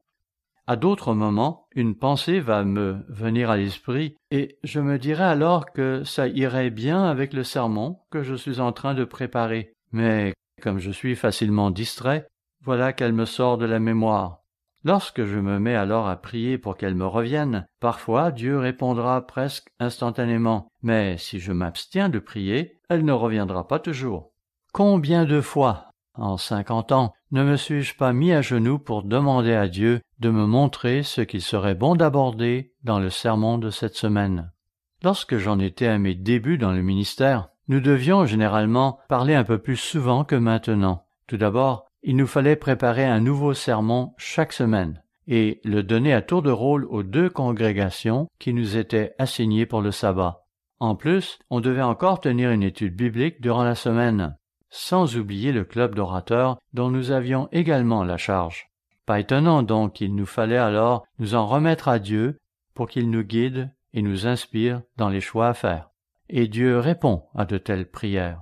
À d'autres moments, une pensée va me venir à l'esprit et je me dirai alors que ça irait bien avec le sermon que je suis en train de préparer. Mais comme je suis facilement distrait, voilà qu'elle me sort de la mémoire. Lorsque je me mets alors à prier pour qu'elle me revienne, parfois Dieu répondra presque instantanément, mais si je m'abstiens de prier, elle ne reviendra pas toujours. Combien de fois, en 50 ans, ne me suis-je pas mis à genoux pour demander à Dieu de me montrer ce qu'il serait bon d'aborder dans le sermon de cette semaine? Lorsque j'en étais à mes débuts dans le ministère, nous devions généralement parler un peu plus souvent que maintenant. Tout d'abord, il nous fallait préparer un nouveau sermon chaque semaine et le donner à tour de rôle aux 2 congrégations qui nous étaient assignées pour le sabbat. En plus, on devait encore tenir une étude biblique durant la semaine, sans oublier le club d'orateurs dont nous avions également la charge. Pas étonnant donc qu'il nous fallait alors nous en remettre à Dieu pour qu'il nous guide et nous inspire dans les choix à faire. Et Dieu répond à de telles prières.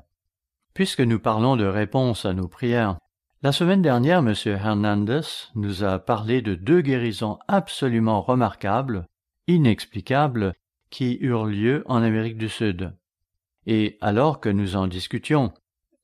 Puisque nous parlons de réponse à nos prières, la semaine dernière, M. Hernandez nous a parlé de 2 guérisons absolument remarquables, inexplicables, qui eurent lieu en Amérique du Sud. Et alors que nous en discutions,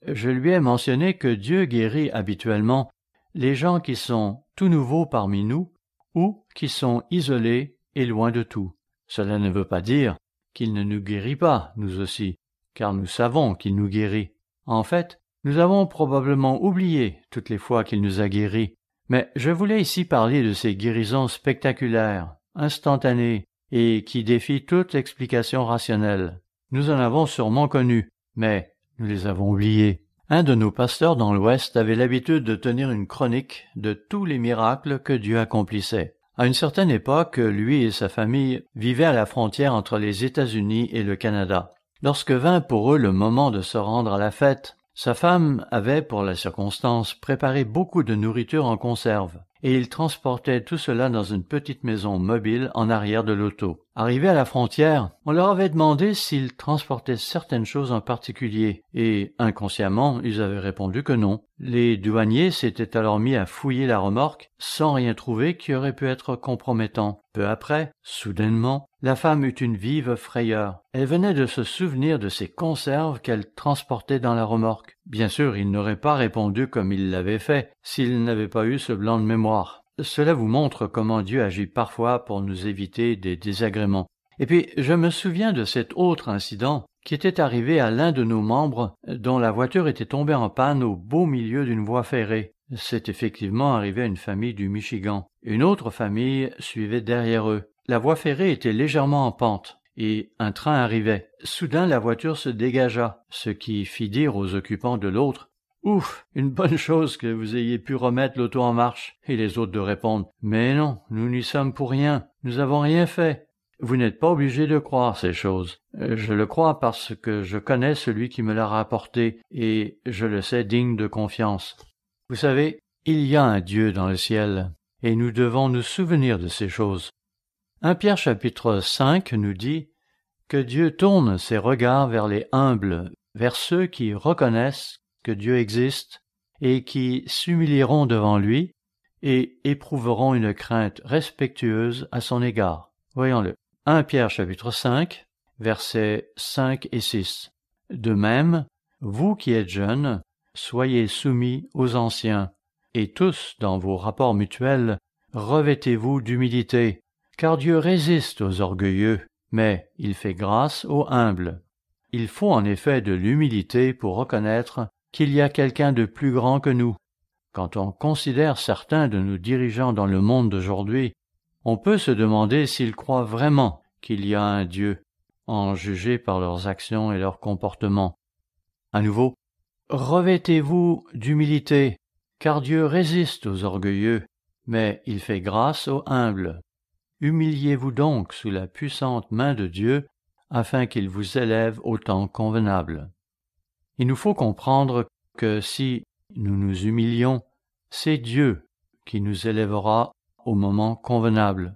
je lui ai mentionné que Dieu guérit habituellement les gens qui sont tout nouveaux parmi nous ou qui sont isolés et loin de tout. Cela ne veut pas dire qu'il ne nous guérit pas, nous aussi, car nous savons qu'il nous guérit. En fait, nous avons probablement oublié toutes les fois qu'il nous a guéris, mais je voulais ici parler de ces guérisons spectaculaires, instantanées, et qui défient toute explication rationnelle. Nous en avons sûrement connu, mais nous les avons oubliés. Un de nos pasteurs dans l'Ouest avait l'habitude de tenir une chronique de tous les miracles que Dieu accomplissait. À une certaine époque, lui et sa famille vivaient à la frontière entre les États-Unis et le Canada. Lorsque vint pour eux le moment de se rendre à la fête, sa femme avait, pour la circonstance, préparé beaucoup de nourriture en conserve, et ils transportaient tout cela dans une petite maison mobile en arrière de l'auto. Arrivés à la frontière, on leur avait demandé s'ils transportaient certaines choses en particulier, et inconsciemment, ils avaient répondu que non. Les douaniers s'étaient alors mis à fouiller la remorque, sans rien trouver qui aurait pu être compromettant. Peu après, soudainement, la femme eut une vive frayeur. Elle venait de se souvenir de ces conserves qu'elle transportait dans la remorque. Bien sûr, il n'aurait pas répondu comme il l'avait fait, s'il n'avait pas eu ce blanc de mémoire. Cela vous montre comment Dieu agit parfois pour nous éviter des désagréments. Et puis, je me souviens de cet autre incident qui était arrivé à l'un de nos membres dont la voiture était tombée en panne au beau milieu d'une voie ferrée. C'est effectivement arrivé à une famille du Michigan. Une autre famille suivait derrière eux. La voie ferrée était légèrement en pente et un train arrivait. Soudain, la voiture se dégagea, ce qui fit dire aux occupants de l'autre: « Ouf, une bonne chose que vous ayez pu remettre l'auto en marche. » Et les autres de répondre: « Mais non, nous n'y sommes pour rien, nous avons rien fait. » Vous n'êtes pas obligé de croire ces choses. Je le crois parce que je connais celui qui me l'a rapporté et je le sais digne de confiance. Vous savez, il y a un Dieu dans le ciel et nous devons nous souvenir de ces choses. 1 Pierre chapitre 5 nous dit que Dieu tourne ses regards vers les humbles, vers ceux qui reconnaissent que Dieu existe et qui s'humilieront devant lui et éprouveront une crainte respectueuse à son égard. Voyons-le. 1 Pierre chapitre 5, versets 5 et 6. De même, vous qui êtes jeunes, soyez soumis aux anciens, et tous, dans vos rapports mutuels, revêtez-vous d'humilité, car Dieu résiste aux orgueilleux, mais il fait grâce aux humbles. Il faut en effet de l'humilité pour reconnaître qu'il y a quelqu'un de plus grand que nous. Quand on considère certains de nos dirigeants dans le monde d'aujourd'hui, on peut se demander s'ils croient vraiment qu'il y a un Dieu, en juger par leurs actions et leurs comportements. À nouveau, revêtez-vous d'humilité, car Dieu résiste aux orgueilleux, mais il fait grâce aux humbles. Humiliez-vous donc sous la puissante main de Dieu, afin qu'il vous élève au temps convenable. Il nous faut comprendre que si nous nous humilions, c'est Dieu qui nous élèvera au moment convenable.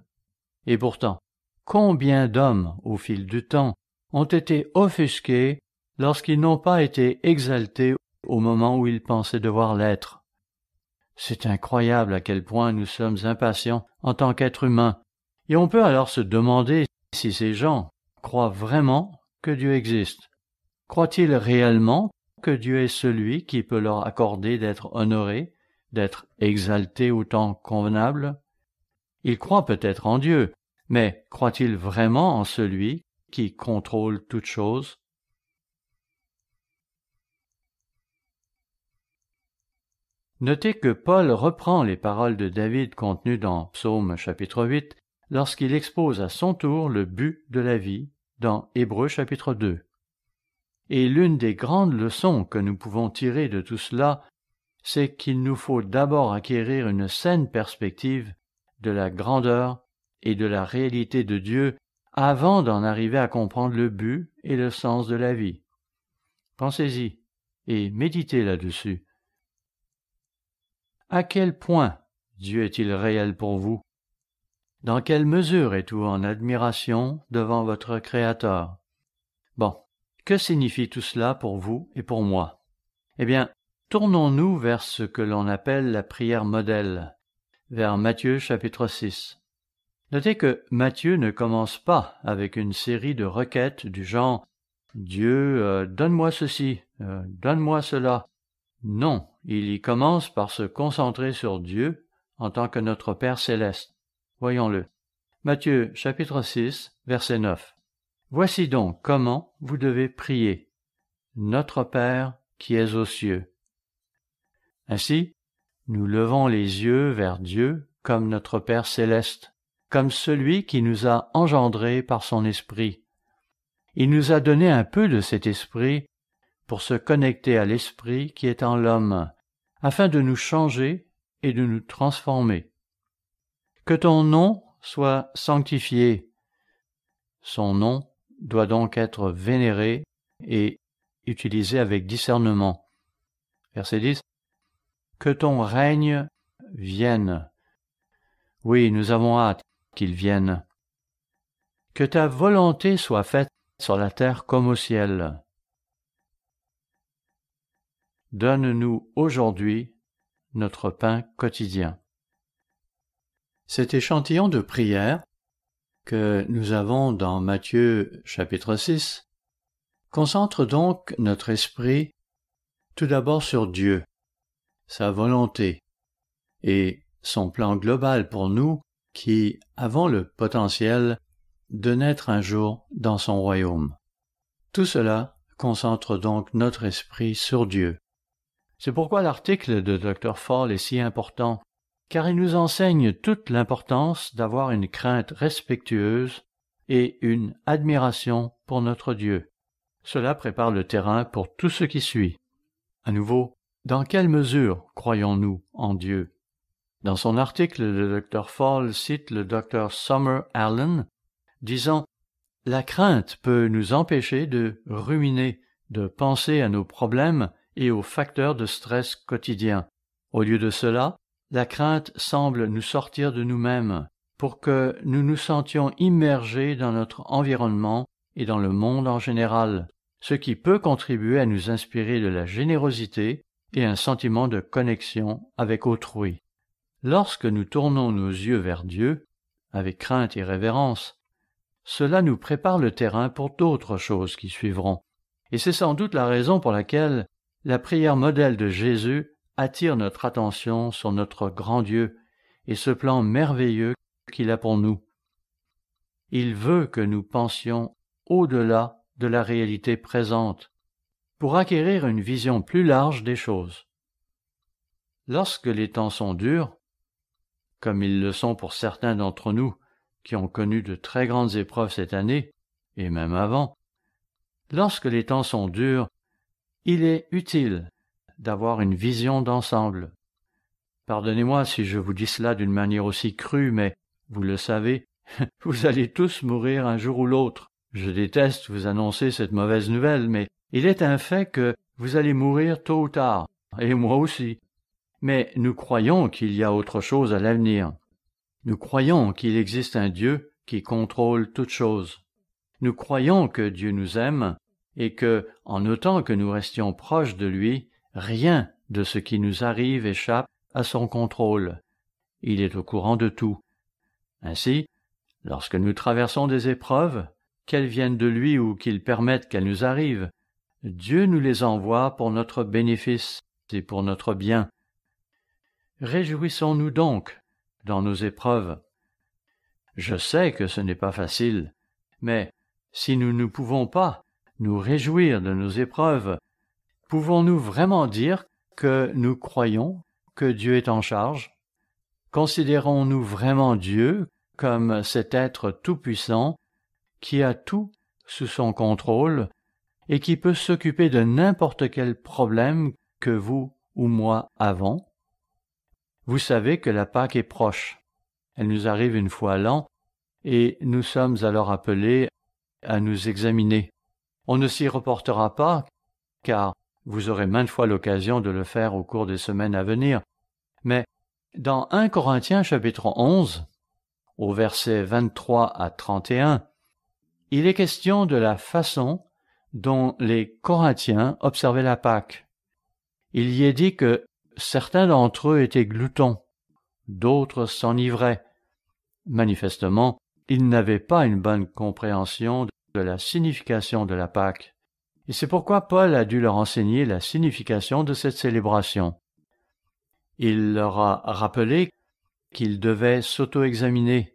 Et pourtant, combien d'hommes, au fil du temps, ont été offusqués lorsqu'ils n'ont pas été exaltés au moment où ils pensaient devoir l'être. C'est incroyable à quel point nous sommes impatients en tant qu'êtres humains, et on peut alors se demander si ces gens croient vraiment que Dieu existe. Croient-ils réellement que Dieu est celui qui peut leur accorder d'être honorés, d'être exaltés au temps convenable? Ils croient peut-être en Dieu, mais croient-ils vraiment en celui qui contrôle toutes choses? Notez que Paul reprend les paroles de David contenues dans Psaume chapitre 8 lorsqu'il expose à son tour le but de la vie dans Hébreux chapitre 2. Et l'une des grandes leçons que nous pouvons tirer de tout cela, c'est qu'il nous faut d'abord acquérir une saine perspective de la grandeur et de la réalité de Dieu avant d'en arriver à comprendre le but et le sens de la vie. Pensez-y et méditez là-dessus. À quel point Dieu est-il réel pour vous? Dans quelle mesure êtes-vous en admiration devant votre Créateur? Bon, que signifie tout cela pour vous et pour moi? Eh bien, tournons-nous vers ce que l'on appelle la prière modèle, vers Matthieu chapitre 6. Notez que Matthieu ne commence pas avec une série de requêtes du genre « Dieu, donne-moi ceci, Donne-moi cela. Non, il y commence par se concentrer sur Dieu en tant que notre Père céleste. Voyons-le. Matthieu chapitre 6, verset 9. Voici donc comment vous devez prier. Notre Père qui es aux cieux. Ainsi, nous levons les yeux vers Dieu comme notre Père céleste, comme celui qui nous a engendrés par son Esprit. Il nous a donné un peu de cet Esprit pour se connecter à l'Esprit qui est en l'homme, afin de nous changer et de nous transformer. Que ton nom soit sanctifié. Son nom doit donc être vénéré et utilisé avec discernement. Verset 10. Que ton règne vienne. Oui, nous avons hâte qu'il vienne. Que ta volonté soit faite sur la terre comme au ciel. Donne-nous aujourd'hui notre pain quotidien. Cet échantillon de prière que nous avons dans Matthieu chapitre 6 concentre donc notre esprit tout d'abord sur Dieu, sa volonté et son plan global pour nous qui avons le potentiel de naître un jour dans son royaume. Tout cela concentre donc notre esprit sur Dieu. C'est pourquoi l'article de Dr. Fall est si important, car il nous enseigne toute l'importance d'avoir une crainte respectueuse et une admiration pour notre Dieu. Cela prépare le terrain pour tout ce qui suit. À nouveau, dans quelle mesure croyons-nous en Dieu? Dans son article, le Dr. Fall cite le Dr. Summer Allen, disant « La crainte peut nous empêcher de ruminer, de penser à nos problèmes et aux facteurs de stress quotidiens. Au lieu de cela, la crainte semble nous sortir de nous-mêmes pour que nous nous sentions immergés dans notre environnement et dans le monde en général, ce qui peut contribuer à nous inspirer de la générosité et un sentiment de connexion avec autrui. Lorsque nous tournons nos yeux vers Dieu, avec crainte et révérence, cela nous prépare le terrain pour d'autres choses qui suivront. Et c'est sans doute la raison pour laquelle la prière modèle de Jésus attire notre attention sur notre grand Dieu et ce plan merveilleux qu'il a pour nous. Il veut que nous pensions au-delà de la réalité présente pour acquérir une vision plus large des choses. Lorsque les temps sont durs, comme ils le sont pour certains d'entre nous qui ont connu de très grandes épreuves cette année, et même avant, lorsque les temps sont durs, il est utile d'avoir une vision d'ensemble. Pardonnez-moi si je vous dis cela d'une manière aussi crue, mais vous le savez, vous allez tous mourir un jour ou l'autre. Je déteste vous annoncer cette mauvaise nouvelle, mais il est un fait que vous allez mourir tôt ou tard, et moi aussi. Mais nous croyons qu'il y a autre chose à l'avenir. Nous croyons qu'il existe un Dieu qui contrôle toutes choses. Nous croyons que Dieu nous aime et que, en autant que nous restions proches de lui, rien de ce qui nous arrive échappe à son contrôle. Il est au courant de tout. Ainsi, lorsque nous traversons des épreuves, qu'elles viennent de lui ou qu'il permette qu'elles nous arrivent, Dieu nous les envoie pour notre bénéfice et pour notre bien. Réjouissons-nous donc dans nos épreuves. Je sais que ce n'est pas facile, mais si nous ne pouvons pas nous réjouir de nos épreuves, pouvons-nous vraiment dire que nous croyons que Dieu est en charge? Considérons-nous vraiment Dieu comme cet être tout-puissant qui a tout sous son contrôle et qui peut s'occuper de n'importe quel problème que vous ou moi avons? Vous savez que la Pâque est proche. Elle nous arrive une fois l'an et nous sommes alors appelés à nous examiner. On ne s'y reportera pas, car vous aurez maintes fois l'occasion de le faire au cours des semaines à venir. Mais dans 1 Corinthiens chapitre 11, au verset 23 à 31, il est question de la façon dont les Corinthiens observaient la Pâque. Il y est dit que certains d'entre eux étaient gloutons, d'autres s'enivraient. Manifestement, ils n'avaient pas une bonne compréhension de la signification de la Pâque. Et c'est pourquoi Paul a dû leur enseigner la signification de cette célébration. Il leur a rappelé qu'ils devaient s'auto-examiner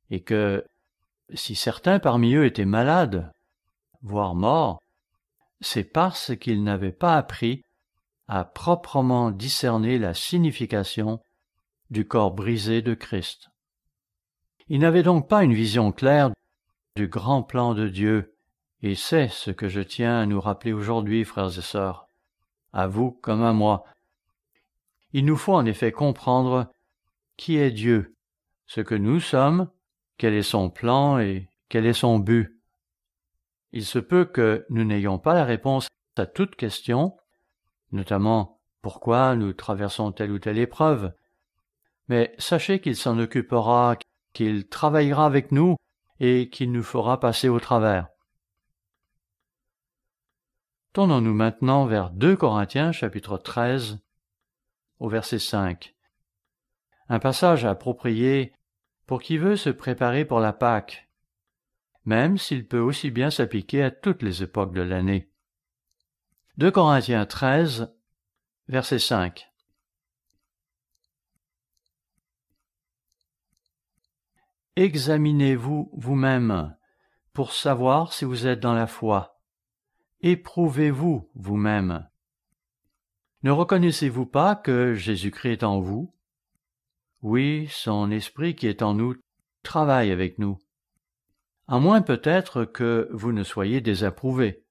et que si certains parmi eux étaient malades, voire morts, c'est parce qu'ils n'avaient pas appris à proprement discerner la signification du corps brisé de Christ. Ils n'avaient donc pas une vision claire du grand plan de Dieu, et c'est ce que je tiens à nous rappeler aujourd'hui, frères et sœurs, à vous comme à moi. Il nous faut en effet comprendre qui est Dieu, ce que nous sommes, quel est son plan et quel est son but. Il se peut que nous n'ayons pas la réponse à toute question, notamment pourquoi nous traversons telle ou telle épreuve, mais sachez qu'il s'en occupera, qu'il travaillera avec nous et qu'il nous fera passer au travers. Tournons-nous maintenant vers 2 Corinthiens chapitre 13 au verset 5. Un passage approprié pour qui veut se préparer pour la Pâque, même s'il peut aussi bien s'appliquer à toutes les époques de l'année. 2 Corinthiens 13, verset 5. Examinez-vous vous-même pour savoir si vous êtes dans la foi. Éprouvez-vous vous-même. Ne reconnaissez-vous pas que Jésus-Christ est en vous? Oui, son esprit qui est en nous travaille avec nous. À moins peut-être que vous ne soyez désapprouvés.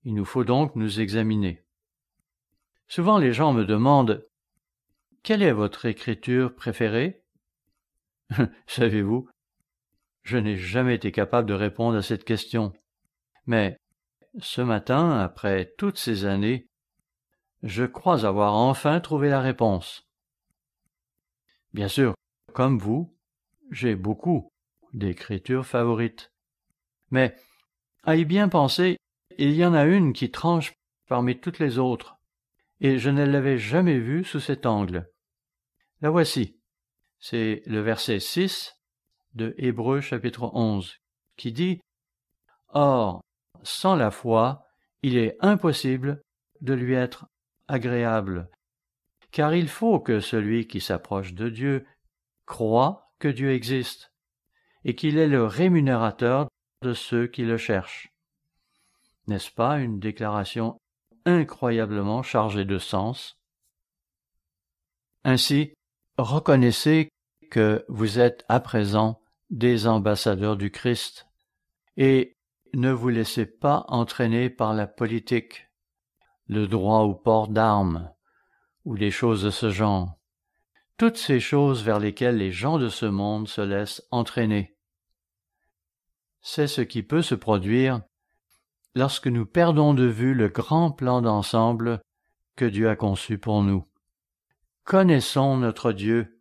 Il nous faut donc nous examiner. Souvent les gens me demandent « Quelle est votre écriture préférée ?» Savez-vous, je n'ai jamais été capable de répondre à cette question. Mais ce matin, après toutes ces années, je crois avoir enfin trouvé la réponse. Bien sûr, comme vous, j'ai beaucoup d'écritures favorites. Mais, à y bien penser, il y en a une qui tranche parmi toutes les autres, et je ne l'avais jamais vue sous cet angle. La voici. C'est le verset 6 de Hébreux chapitre 11, qui dit « Or, sans la foi, il est impossible de lui être agréable, car il faut que celui qui s'approche de Dieu croit que Dieu existe, et qu'il est le rémunérateur de ceux qui le cherchent. » N'est-ce pas une déclaration incroyablement chargée de sens? Ainsi, reconnaissez que vous êtes à présent des ambassadeurs du Christ et ne vous laissez pas entraîner par la politique, le droit au port d'armes ou des choses de ce genre, toutes ces choses vers lesquelles les gens de ce monde se laissent entraîner. C'est ce qui peut se produire lorsque nous perdons de vue le grand plan d'ensemble que Dieu a conçu pour nous. Connaissons notre Dieu,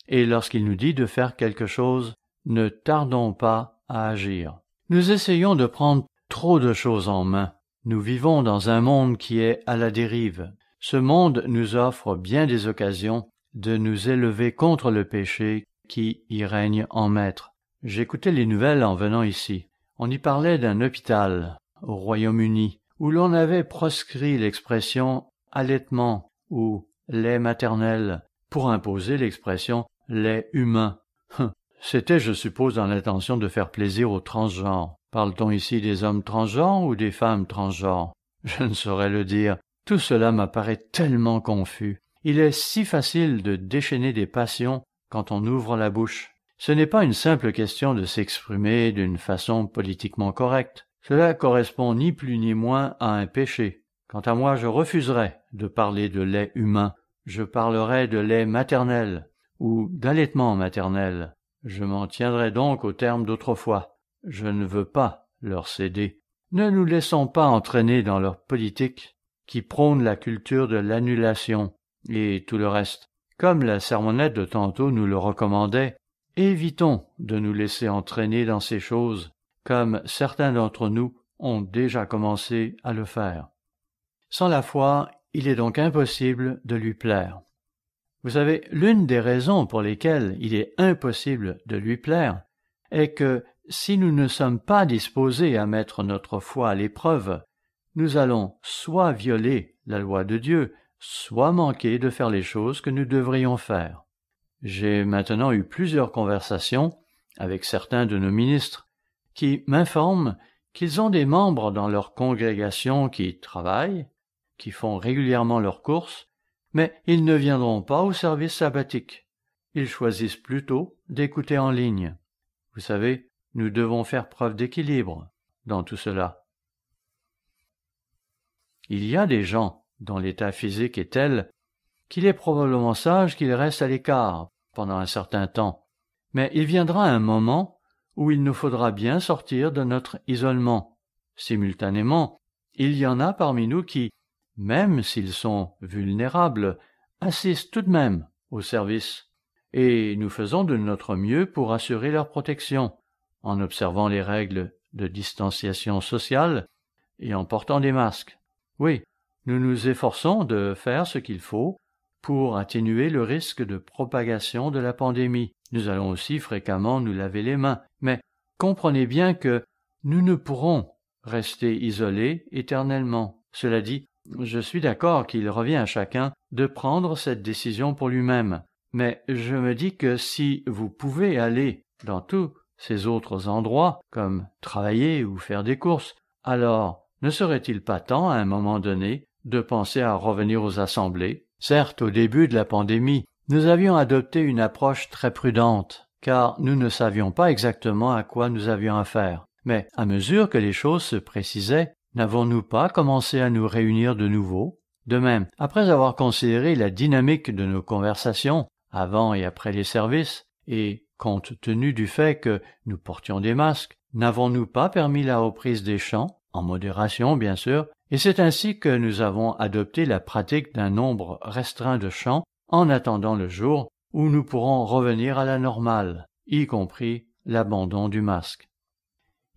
et lorsqu'il nous dit de faire quelque chose, ne tardons pas à agir. Nous essayons de prendre trop de choses en main. Nous vivons dans un monde qui est à la dérive. Ce monde nous offre bien des occasions de nous élever contre le péché qui y règne en maître. J'écoutais les nouvelles en venant ici. On y parlait d'un hôpital au Royaume-Uni où l'on avait proscrit l'expression allaitement ou lait maternel pour imposer l'expression lait humain. C'était, je suppose, dans l'intention de faire plaisir aux transgenres. Parle-t-on ici des hommes transgenres ou des femmes transgenres? Je ne saurais le dire. Tout cela m'apparaît tellement confus. Il est si facile de déchaîner des passions quand on ouvre la bouche. Ce n'est pas une simple question de s'exprimer d'une façon politiquement correcte. Cela correspond ni plus ni moins à un péché. Quant à moi, je refuserais de parler de lait humain. Je parlerais de lait maternel ou d'allaitement maternel. Je m'en tiendrai donc au terme d'autrefois. Je ne veux pas leur céder. Ne nous laissons pas entraîner dans leur politique qui prône la culture de l'annulation et tout le reste. Comme la sermonnette de tantôt nous le recommandait, évitons de nous laisser entraîner dans ces choses, comme certains d'entre nous ont déjà commencé à le faire. Sans la foi, il est donc impossible de lui plaire. Vous savez, l'une des raisons pour lesquelles il est impossible de lui plaire est que si nous ne sommes pas disposés à mettre notre foi à l'épreuve, nous allons soit violer la loi de Dieu, soit manquer de faire les choses que nous devrions faire. J'ai maintenant eu plusieurs conversations avec certains de nos ministres qui m'informent qu'ils ont des membres dans leur congrégation qui travaillent, qui font régulièrement leurs courses, mais ils ne viendront pas au service sabbatique. Ils choisissent plutôt d'écouter en ligne. Vous savez, nous devons faire preuve d'équilibre dans tout cela. Il y a des gens dont l'état physique est tel qu'il est probablement sage qu'ils restent à l'écart pendant un certain temps, mais il viendra un moment où il nous faudra bien sortir de notre isolement. Simultanément, il y en a parmi nous qui, même s'ils sont vulnérables, assistent tout de même au service, et nous faisons de notre mieux pour assurer leur protection, en observant les règles de distanciation sociale et en portant des masques. Oui, nous nous efforçons de faire ce qu'il faut pour atténuer le risque de propagation de la pandémie. Nous allons aussi fréquemment nous laver les mains, mais comprenez bien que nous ne pourrons rester isolés éternellement. Cela dit, je suis d'accord qu'il revient à chacun de prendre cette décision pour lui-même, mais je me dis que si vous pouvez aller dans tous ces autres endroits, comme travailler ou faire des courses, alors ne serait-il pas temps, à un moment donné, de penser à revenir aux assemblées? Certes, au début de la pandémie, nous avions adopté une approche très prudente, car nous ne savions pas exactement à quoi nous avions affaire. Mais à mesure que les choses se précisaient, n'avons-nous pas commencé à nous réunir de nouveau? De même, après avoir considéré la dynamique de nos conversations, avant et après les services, et compte tenu du fait que nous portions des masques, n'avons-nous pas permis la reprise des chants, en modération bien sûr, et c'est ainsi que nous avons adopté la pratique d'un nombre restreint de chants en attendant le jour où nous pourrons revenir à la normale, y compris l'abandon du masque.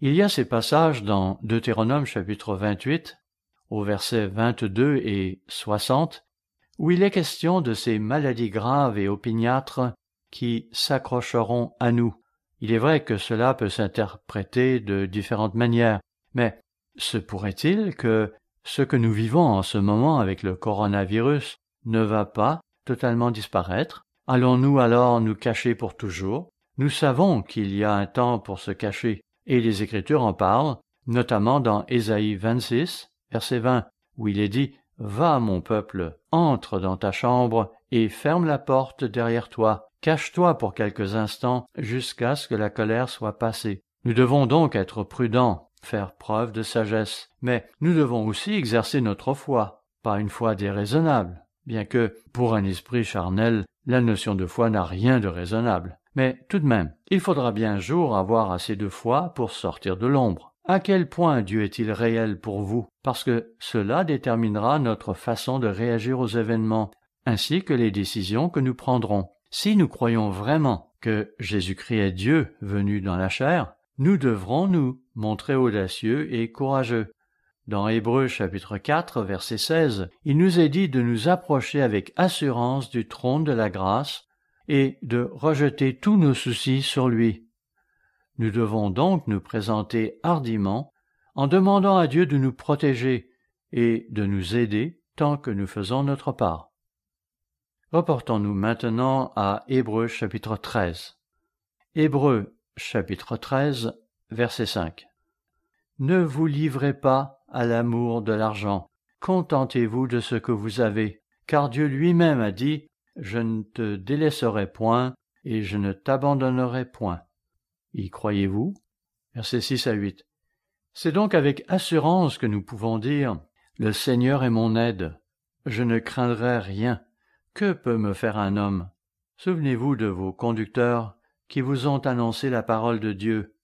Il y a ces passages dans Deutéronome chapitre 28, au verset 22 et 60, où il est question de ces maladies graves et opiniâtres qui s'accrocheront à nous. Il est vrai que cela peut s'interpréter de différentes manières, mais se pourrait-il que ce que nous vivons en ce moment avec le coronavirus ne va pas totalement disparaître? Allons-nous alors nous cacher pour toujours? Nous savons qu'il y a un temps pour se cacher, et les Écritures en parlent, notamment dans Ésaïe 26, verset 20, où il est dit « Va, mon peuple, entre dans ta chambre et ferme la porte derrière toi. Cache-toi pour quelques instants jusqu'à ce que la colère soit passée. » Nous devons donc être prudents, faire preuve de sagesse, mais nous devons aussi exercer notre foi, pas une foi déraisonnable, bien que, pour un esprit charnel, la notion de foi n'a rien de raisonnable. Mais tout de même, il faudra bien un jour avoir assez de foi pour sortir de l'ombre. À quel point Dieu est-il réel pour vous? Parce que cela déterminera notre façon de réagir aux événements, ainsi que les décisions que nous prendrons. Si nous croyons vraiment que Jésus-Christ est Dieu venu dans la chair, nous devrons nous montrer audacieux et courageux. Dans Hébreux chapitre 4, verset 16, il nous est dit de nous approcher avec assurance du trône de la grâce et de rejeter tous nos soucis sur lui. Nous devons donc nous présenter hardiment en demandant à Dieu de nous protéger et de nous aider tant que nous faisons notre part. Reportons-nous maintenant à Hébreux chapitre 13. Hébreux chapitre 13, verset 5. Ne vous livrez pas à l'amour de l'argent, contentez-vous de ce que vous avez, car Dieu lui-même a dit « Je ne te délaisserai point et je ne t'abandonnerai point ». Y croyez-vous? Versets 6 à 8. C'est donc avec assurance que nous pouvons dire « Le Seigneur est mon aide, je ne craindrai rien. Que peut me faire un homme ?» Souvenez-vous de vos conducteurs qui vous ont annoncé la parole de Dieu.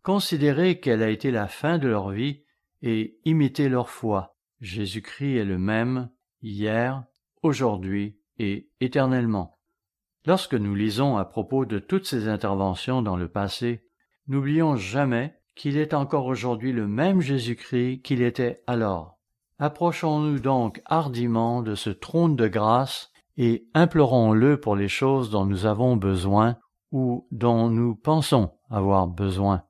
Considérez quelle a été la fin de leur vie et imitez leur foi. Jésus-Christ est le même hier, aujourd'hui et éternellement. Lorsque nous lisons à propos de toutes ces interventions dans le passé, n'oublions jamais qu'il est encore aujourd'hui le même Jésus-Christ qu'il était alors. Approchons-nous donc hardiment de ce trône de grâce et implorons-le pour les choses dont nous avons besoin ou dont nous pensons avoir besoin.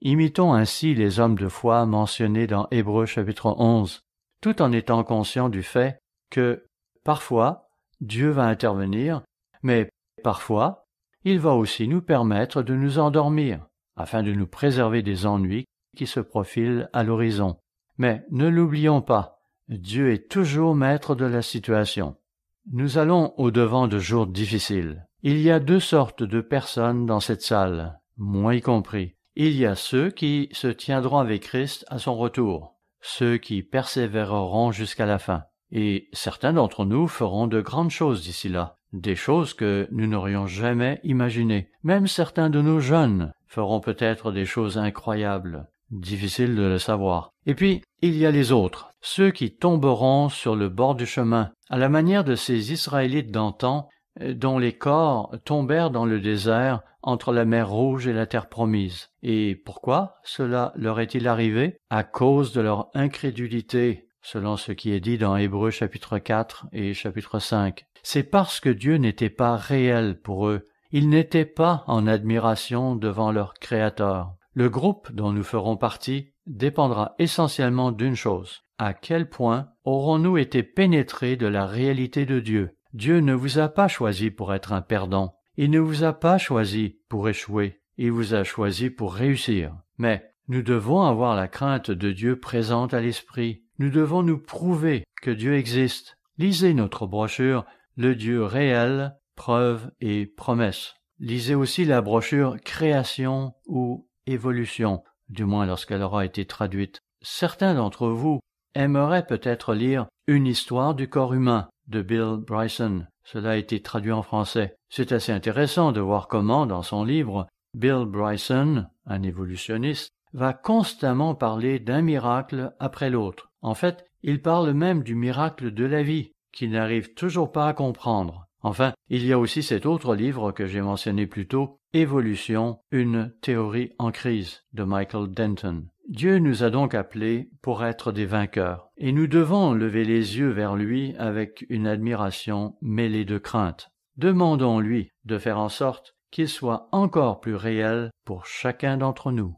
Imitons ainsi les hommes de foi mentionnés dans Hébreux chapitre 11, tout en étant conscients du fait que, parfois, Dieu va intervenir, mais parfois, il va aussi nous permettre de nous endormir, afin de nous préserver des ennuis qui se profilent à l'horizon. Mais ne l'oublions pas, Dieu est toujours maître de la situation. Nous allons au-devant de jours difficiles. Il y a deux sortes de personnes dans cette salle, moi y compris. Il y a ceux qui se tiendront avec Christ à son retour, ceux qui persévéreront jusqu'à la fin. Et certains d'entre nous feront de grandes choses d'ici là, des choses que nous n'aurions jamais imaginées. Même certains de nos jeunes feront peut-être des choses incroyables. Difficile de le savoir. Et puis, il y a les autres, ceux qui tomberont sur le bord du chemin, à la manière de ces Israélites d'antan, dont les corps tombèrent dans le désert entre la mer Rouge et la terre promise. Et pourquoi cela leur est-il arrivé? À cause de leur incrédulité, selon ce qui est dit dans Hébreux chapitre 4 et chapitre 5. C'est parce que Dieu n'était pas réel pour eux. Ils n'étaient pas en admiration devant leur Créateur. Le groupe dont nous ferons partie dépendra essentiellement d'une chose. À quel point aurons-nous été pénétrés de la réalité de Dieu? Dieu ne vous a pas choisi pour être un perdant. Il ne vous a pas choisi pour échouer. Il vous a choisi pour réussir. Mais nous devons avoir la crainte de Dieu présente à l'esprit. Nous devons nous prouver que Dieu existe. Lisez notre brochure « Le Dieu réel, preuve et promesse ». Lisez aussi la brochure « Création » ou « Évolution », du moins lorsqu'elle aura été traduite. Certains d'entre vous aimeraient peut-être lire « Une histoire du corps humain » de Bill Bryson. Cela a été traduit en français. C'est assez intéressant de voir comment, dans son livre, Bill Bryson, un évolutionniste, va constamment parler d'un miracle après l'autre. En fait, il parle même du miracle de la vie, qu'il n'arrive toujours pas à comprendre. Enfin, il y a aussi cet autre livre que j'ai mentionné plus tôt, Évolution, une théorie en crise, de Michael Denton. Dieu nous a donc appelés pour être des vainqueurs, et nous devons lever les yeux vers lui avec une admiration mêlée de crainte. Demandons-lui de faire en sorte qu'il soit encore plus réel pour chacun d'entre nous.